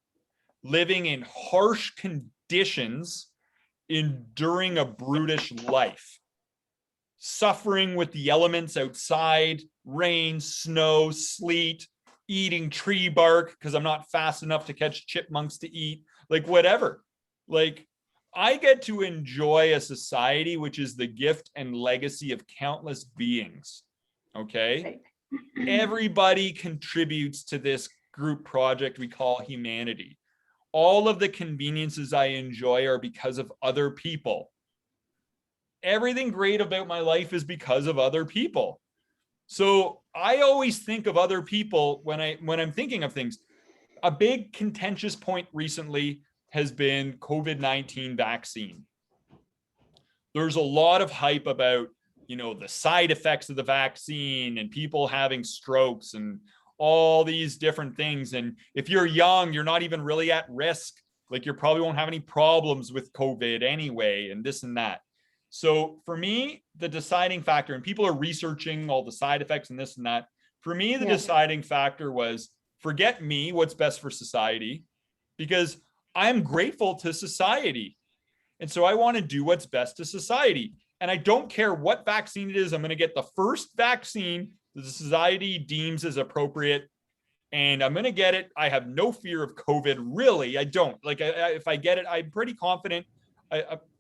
living in harsh conditions, enduring a brutish life, suffering with the elements outside, rain, snow, sleet, eating tree bark because I'm not fast enough to catch chipmunks to eat, like whatever. Like I get to enjoy a society which is the gift and legacy of countless beings. Okay. Everybody contributes to this group project we call humanity. All of the conveniences I enjoy are because of other people. Everything great about my life is because of other people. So I always think of other people when I'm thinking of things. A big contentious point recently has been COVID-19 vaccine. There's a lot of hype about, the side effects of the vaccine and people having strokes and all these different things. And if you're young, you're not even really at risk. Like you probably won't have any problems with COVID anyway, and this and that. So for me, the deciding factor, and people are researching all the side effects and this and that. For me, the deciding factor was forget me, what's best for society, because I'm grateful to society. And so I want to do what's best to society. And I don't care what vaccine it is. I'm going to get the first vaccine that the society deems as appropriate. And I'm going to get it. I have no fear of COVID. Really, I don't. Like, if I get it, I'm pretty confident.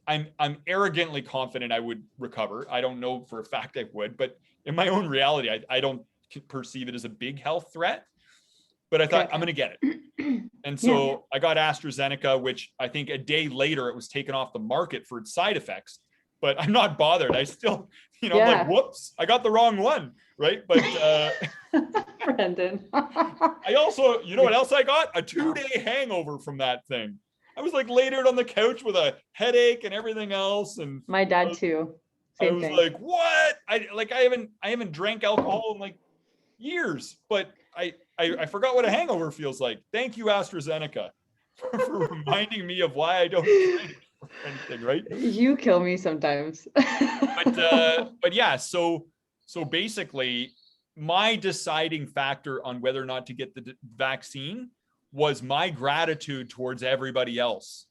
I'm arrogantly confident I would recover. I don't know for a fact I would, but in my own reality, I don't perceive it as a big health threat. But I thought I'm going to get it. And so I got AstraZeneca, which I think a day later it was taken off the market for its side effects. but I'm not bothered. I still, I'm Yeah. like, whoops, I got the wrong one, right? But Brendan. I also, you know what else I got? A 2-day hangover from that thing. I was like laid out on the couch with a headache and everything else. And My dad too. I Same was thing. like, what? I haven't drank alcohol in like years, but I forgot what a hangover feels like. Thank you, AstraZeneca, for reminding me of why I don't drink or anything, right? You kill me sometimes. But yeah, so basically my deciding factor on whether or not to get the vaccine was my gratitude towards everybody else.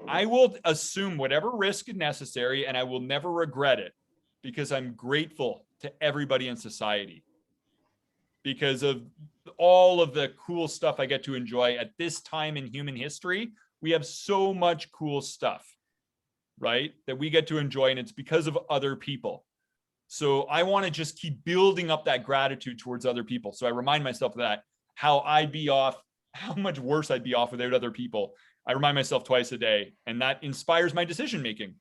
I will assume whatever risk is necessary, and I will never regret it, because I'm grateful to everybody in society because of all of the cool stuff I get to enjoy at this time in human history. We have so much cool stuff, right, that we get to enjoy, and it's because of other people. So I want to just keep building up that gratitude towards other people. So I remind myself of that, how much worse I'd be off without other people. I remind myself twice a day, and that inspires my decision making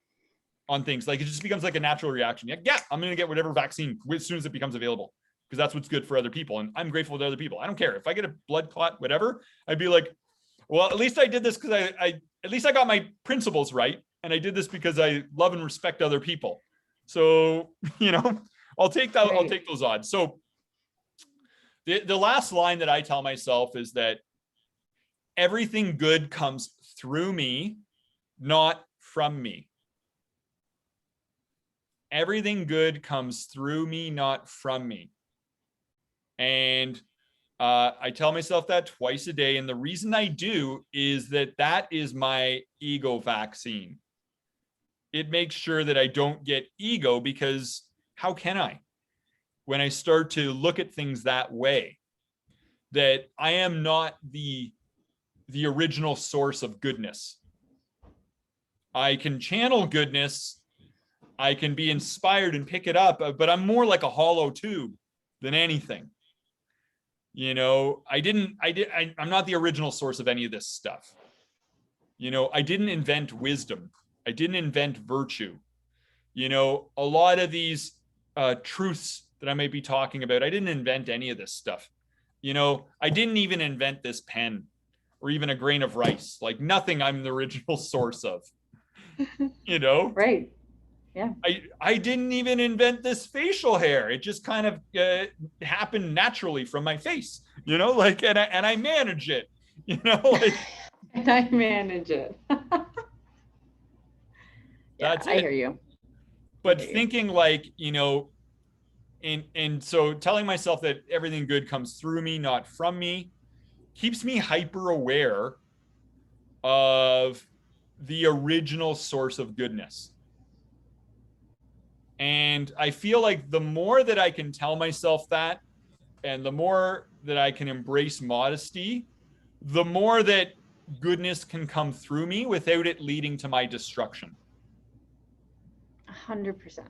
on things. Like, it just becomes like a natural reaction. Yeah, I'm going to get whatever vaccine as soon as it becomes available, because that's what's good for other people. And I'm grateful to other people. I don't care if I get a blood clot, whatever. I'd be like, well, at least I did this because at least I got my principles right. And I did this because I love and respect other people. So, I'll take that. Right. I'll take those odds. So the last line that I tell myself is that everything good comes through me, not from me. Everything good comes through me, not from me. And I tell myself that twice a day. And the reason I do is that is my ego vaccine. It makes sure that I don't get ego, because how can I? When I start to look at things that way, that I am not the original source of goodness. I can channel goodness. I can be inspired and pick it up, but I'm more like a hollow tube than anything. I'm not the original source of any of this stuff. I didn't invent wisdom. I didn't invent virtue. A lot of these truths that I may be talking about, I didn't invent any of this stuff. I didn't even invent this pen or even a grain of rice. Like, nothing I'm the original source of. Right. Yeah. I didn't even invent this facial hair. It just kind of happened naturally from my face, and I manage it, And I manage it. That's I hear you. But thinking like, and so telling myself that everything good comes through me, not from me, keeps me hyper aware of the original source of goodness. And I feel like the more that I can tell myself that, and the more that I can embrace modesty, the more that goodness can come through me without it leading to my destruction. 100%.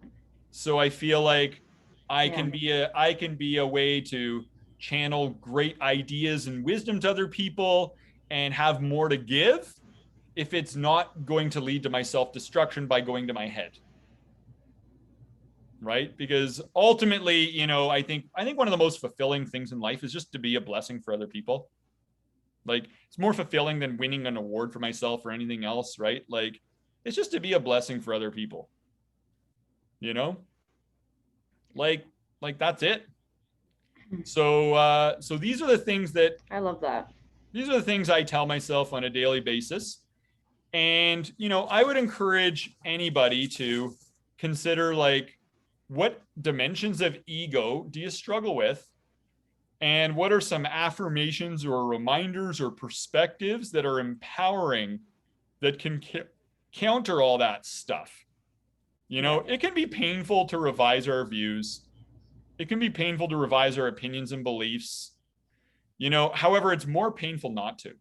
So I feel like I can be a way to channel great ideas and wisdom to other people and have more to give if it's not going to lead to my self-destruction by going to my head. Right? Because ultimately, I think one of the most fulfilling things in life is just to be a blessing for other people. Like, it's more fulfilling than winning an award for myself or anything else, right? Like, it's just to be a blessing for other people. Like that's it. So these are the things that I love that. These are the things I tell myself on a daily basis. And, I would encourage anybody to consider, like, what dimensions of ego do you struggle with? And what are some affirmations or reminders or perspectives that are empowering that can counter all that stuff? It can be painful to revise our views. It can be painful to revise our opinions and beliefs. However, it's more painful not to.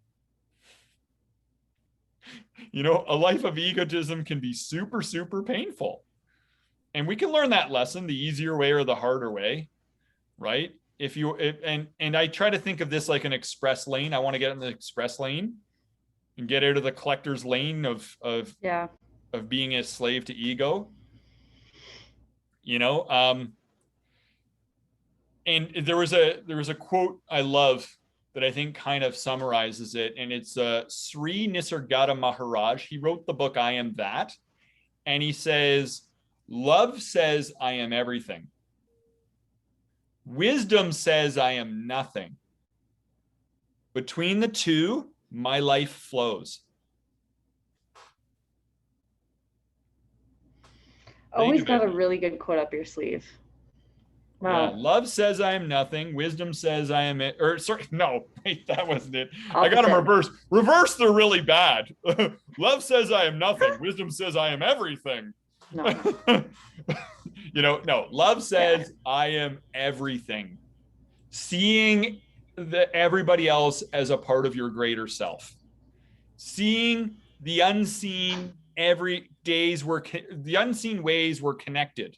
A life of egotism can be super, super painful. And we can learn that lesson the easier way or the harder way, right? And I try to think of this like an express lane. I want to get in the express lane and get out of the collector's lane of of being a slave to ego. You know, and there was a quote I love that I think kind of summarizes it, and it's Sri Nisargadatta Maharaj. He wrote the book I Am That, and he says, "Love says I am everything. Wisdom says I am nothing. Between the two, my life flows." Always got a really good quote up your sleeve. Wow. Yeah, love says I am nothing. Wisdom says I am it. Or sorry, no, wait, that wasn't it. Opposite. I got them reversed. Reverse, they're really bad. Love says I am nothing. Wisdom says I am everything. No. You know, no. Love says I am everything. Seeing everybody else as a part of your greater self. Seeing the unseen the unseen ways we're connected.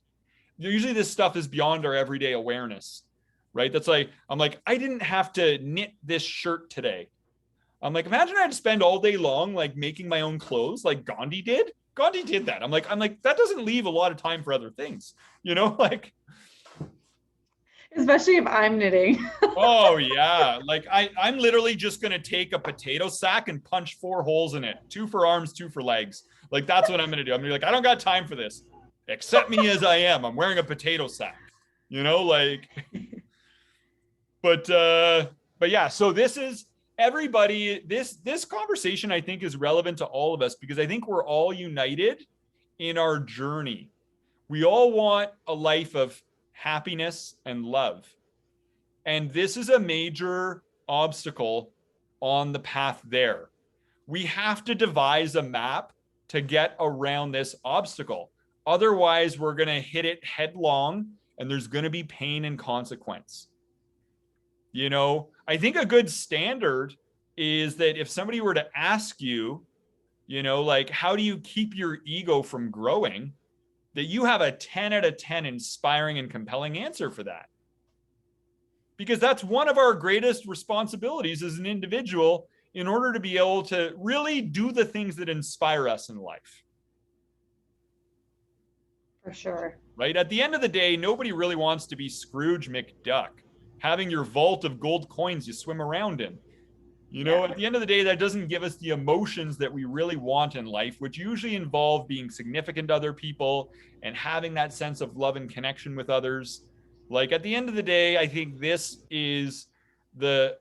Usually this stuff is beyond our everyday awareness, right? That's like, I'm like, I didn't have to knit this shirt today. I'm like, imagine I had to spend all day long, like making my own clothes like Gandhi did. Gandhi did that. I'm like, that doesn't leave a lot of time for other things, you know, like. Especially if I'm knitting. Oh yeah. Like I'm literally just going to take a potato sack and punch 4 holes in it. 2 for arms, 2 for legs. Like, that's what I'm going to do. I'm going to be like, I don't got time for this. Accept me as I am. I'm wearing a potato sack, you know, like, but yeah, so this is everybody, this conversation I think is relevant to all of us, because I think we're all united in our journey. We all want a life of happiness and love. And this is a major obstacle on the path there. We have to devise a map to get around this obstacle. Otherwise, we're going to hit it headlong and there's going to be pain and consequence. You know, I think a good standard is that if somebody were to ask you, you know, like, how do you keep your ego from growing, that you have a 10 out of 10 inspiring and compelling answer for that. Because that's one of our greatest responsibilities as an individual in order to be able to really do the things that inspire us in life. For sure. Right? At the end of the day, nobody really wants to be Scrooge McDuck, having your vault of gold coins you swim around in. You know, at the end of the day, that doesn't give us the emotions that we really want in life, which usually involve being significant to other people and having that sense of love and connection with others. Like, at the end of the day, I think this is a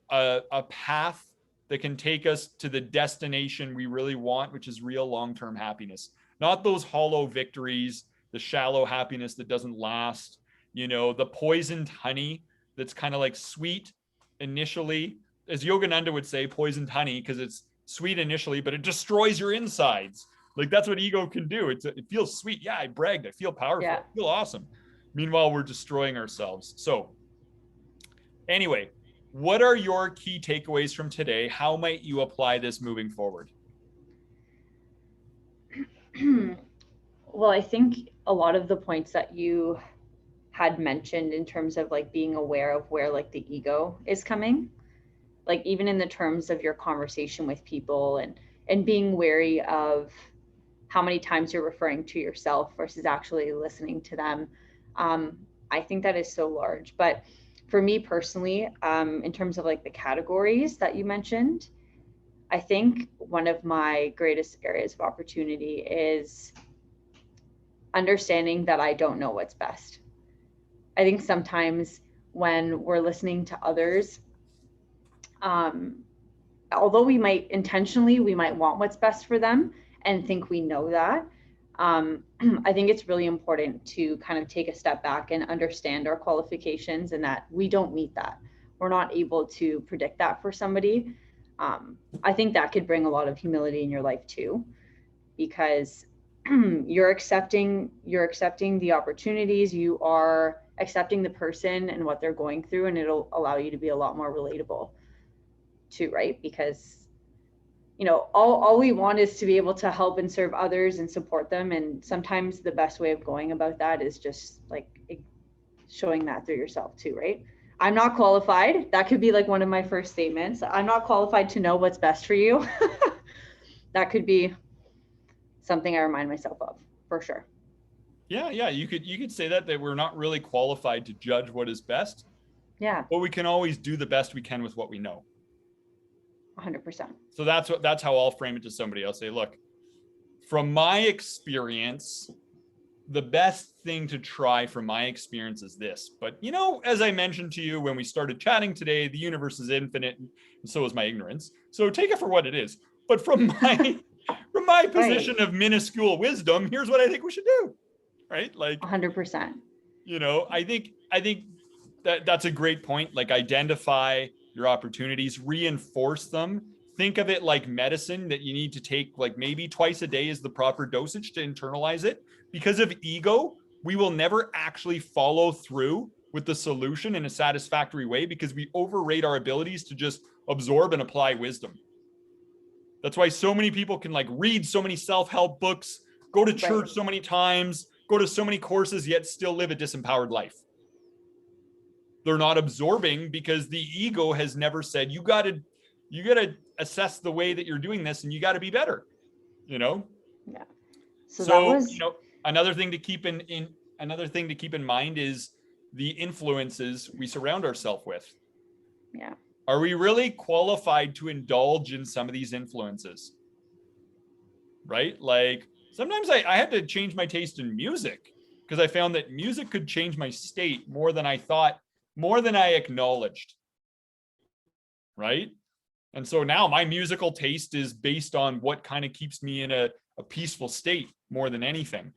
path that can take us to the destination we really want, which is real long-term happiness. Not those hollow victories, the shallow happiness that doesn't last, you know, the poisoned honey that's kind of like sweet initially. As Yogananda would say, poisoned honey, because it's sweet initially, but it destroys your insides. Like, that's what ego can do. It feels sweet. Yeah, I bragged. I feel powerful. I feel awesome. Meanwhile, we're destroying ourselves. So anyway, what are your key takeaways from today? How might you apply this moving forward? Well, I think a lot of the points that you had mentioned in terms of like being aware of where like the ego is coming, like even in the terms of your conversation with people and being wary of how many times you're referring to yourself versus actually listening to them. I think that is so large. But for me personally, in terms of like the categories that you mentioned, I think one of my greatest areas of opportunity is understanding that I don't know what's best. I think sometimes when we're listening to others, although we might want what's best for them and think we know that, I think it's really important to kind of take a step back and understand our qualifications and that we don't meet that. We're not able to predict that for somebody. I think that could bring a lot of humility in your life too, because you're accepting the opportunities, you are accepting the person and what they're going through, and it'll allow you to be a lot more relatable too, right? Because, you know, all we want is to be able to help and serve others and support them, and sometimes the best way of going about that is just like showing that through yourself too, right? I'm not qualified. That could be like one of my first statements. I'm not qualified to know what's best for you. That could be something I remind myself of, for sure. Yeah, you could say that we're not really qualified to judge what is best, Yeah, but we can always do the best we can with what we know. 100%. So that's how I'll frame it to somebody. I'll say, look, from my experience, the best thing to try from my experience is this. But, as I mentioned to you when we started chatting today, the universe is infinite, and so is my ignorance. So take it for what it is. But from my position of minuscule wisdom, here's what I think we should do. Right? Like 100%. I think that's a great point. Like, identify your opportunities, reinforce them. Think of it like medicine that you need to take like maybe twice a day is the proper dosage to internalize it. Because of ego, we will never actually follow through with the solution in a satisfactory way because we overrate our abilities to just absorb and apply wisdom. That's why so many people can like read so many self-help books, go to church so many times, go to so many courses, yet still live a disempowered life. They're not absorbing because the ego has never said, you got to assess the way that you're doing this and you got to be better, Yeah. So that was, another thing to keep in mind is the influences we surround ourselves with. Yeah. Are we really qualified to indulge in some of these influences? Right? Like sometimes I had to change my taste in music because I found that music could change my state more than I thought, more than I acknowledged. Right? And so now my musical taste is based on what kind of keeps me in a peaceful state more than anything.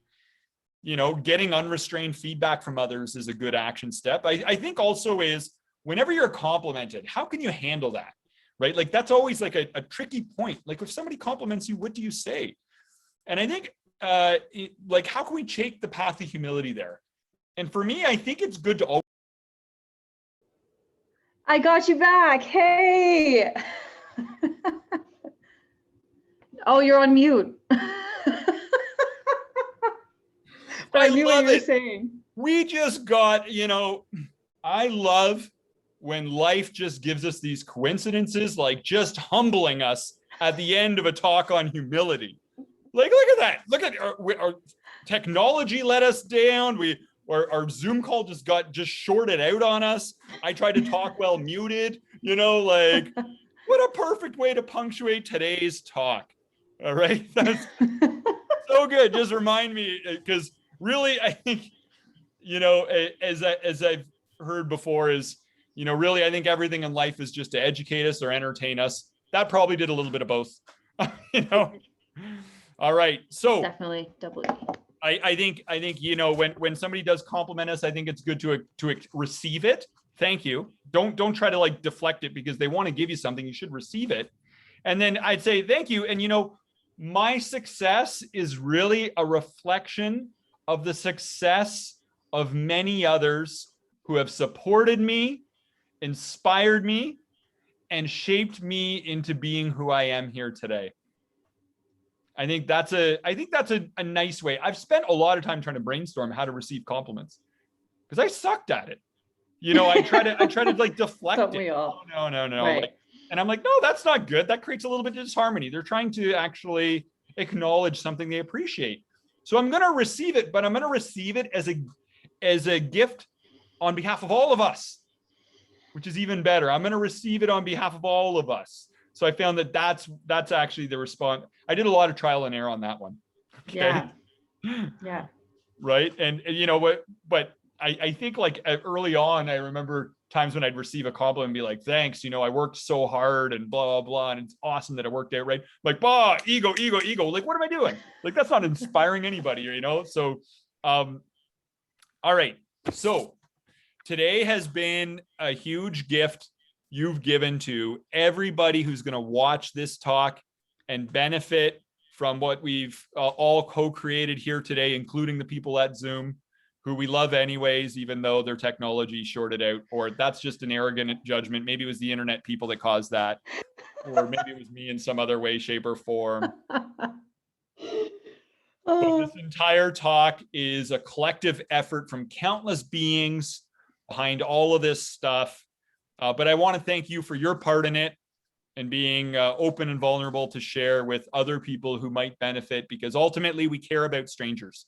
Getting unrestrained feedback from others is a good action step. I think also is whenever you're complimented, how can you handle that? Right? Like that's always like a tricky point. Like if somebody compliments you, what do you say? And I think like how can we take the path of humility there? And for me, I think it's good to I got you back. Hey. Oh, you're on mute. But I knew what you were saying. We just got, I love when life just gives us these coincidences, like just humbling us at the end of a talk on humility. Like, look at that. Look at our technology let us down. Our Zoom call just shorted out on us. I tried to talk while muted, like what a perfect way to punctuate today's talk. All right. That's so good. Just remind me, because really, I think, as I've heard before is, really, I think everything in life is just to educate us or entertain us. That probably did a little bit of both, All right. So definitely double E. I think, when somebody does compliment us, I think it's good to receive it. Thank you. Don't try to like deflect it because they want to give you something. You should receive it. And then I'd say, thank you. And, my success is really a reflection of the success of many others who have supported me, inspired me, and shaped me into being who I am here today. I think that's a nice way. I've spent a lot of time trying to brainstorm how to receive compliments because I sucked at it. I try to like deflect it. No. Right. Like, and I'm like, no, that's not good. That creates a little bit of disharmony. They're trying to actually acknowledge something they appreciate. So I'm going to receive it, but I'm going to receive it as a gift on behalf of all of us, which is even better. I'm going to receive it on behalf of all of us. So I found that that's actually the response. I did a lot of trial and error on that one. Okay? Yeah. Right. And but I think like early on, I remember times when I'd receive a compliment and be like, thanks, I worked so hard and blah, blah, blah. And it's awesome that it worked out right. Like, ego. Like, what am I doing? Like, that's not inspiring anybody, So, all right. So today has been a huge gift you've given to everybody who's going to watch this talk and benefit from what we've all co-created here today, including the people at Zoom, who we love anyways, even though their technology shorted out, or that's just an arrogant judgment. Maybe it was the internet people that caused that, or maybe it was me in some other way, shape, or form. But this entire talk is a collective effort from countless beings behind all of this stuff. But I want to thank you for your part in it. and being open and vulnerable to share with other people who might benefit, because ultimately we care about strangers.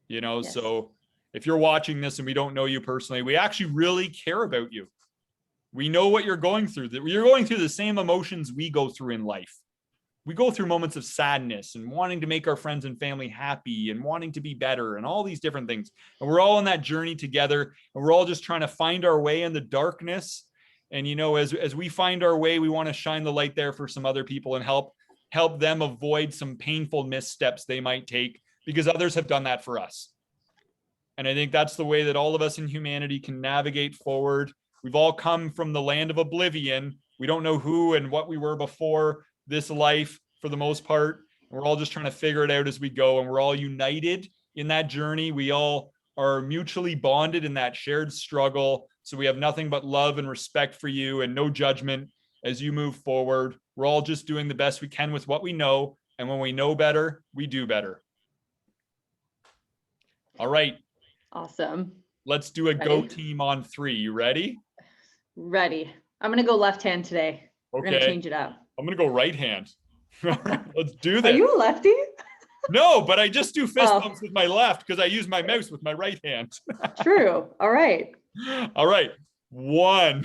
Yes. So if you're watching this and we don't know you personally, we actually really care about you. We know what you're going through. You're going through the same emotions we go through in life. We go through moments of sadness and wanting to make our friends and family happy and wanting to be better and all these different things. And we're all on that journey together, and we're all just trying to find our way in the darkness. And, as we find our way, we want to shine the light there for some other people and help them avoid some painful missteps they might take, because others have done that for us. And I think that's the way that all of us in humanity can navigate forward. We've all come from the land of oblivion. We don't know who and what we were before this life for the most part. We're all just trying to figure it out as we go. And we're all united in that journey. We all are mutually bonded in that shared struggle. So we have nothing but love and respect for you and no judgment as you move forward. We're all just doing the best we can with what we know. And when we know better, we do better. All right. Awesome. Let's do a go team on 3. You ready? Ready. I'm going to go left hand today. We're going to change it up. I'm going to go right hand. Let's do this. Are you a lefty? No, but I just do fist bumps with my left because I use my mouse with my right hand. True. All right. All right. 1,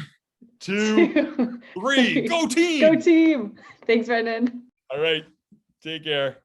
2, 3. Go team. Go team. Thanks, Brendan. All right. Take care.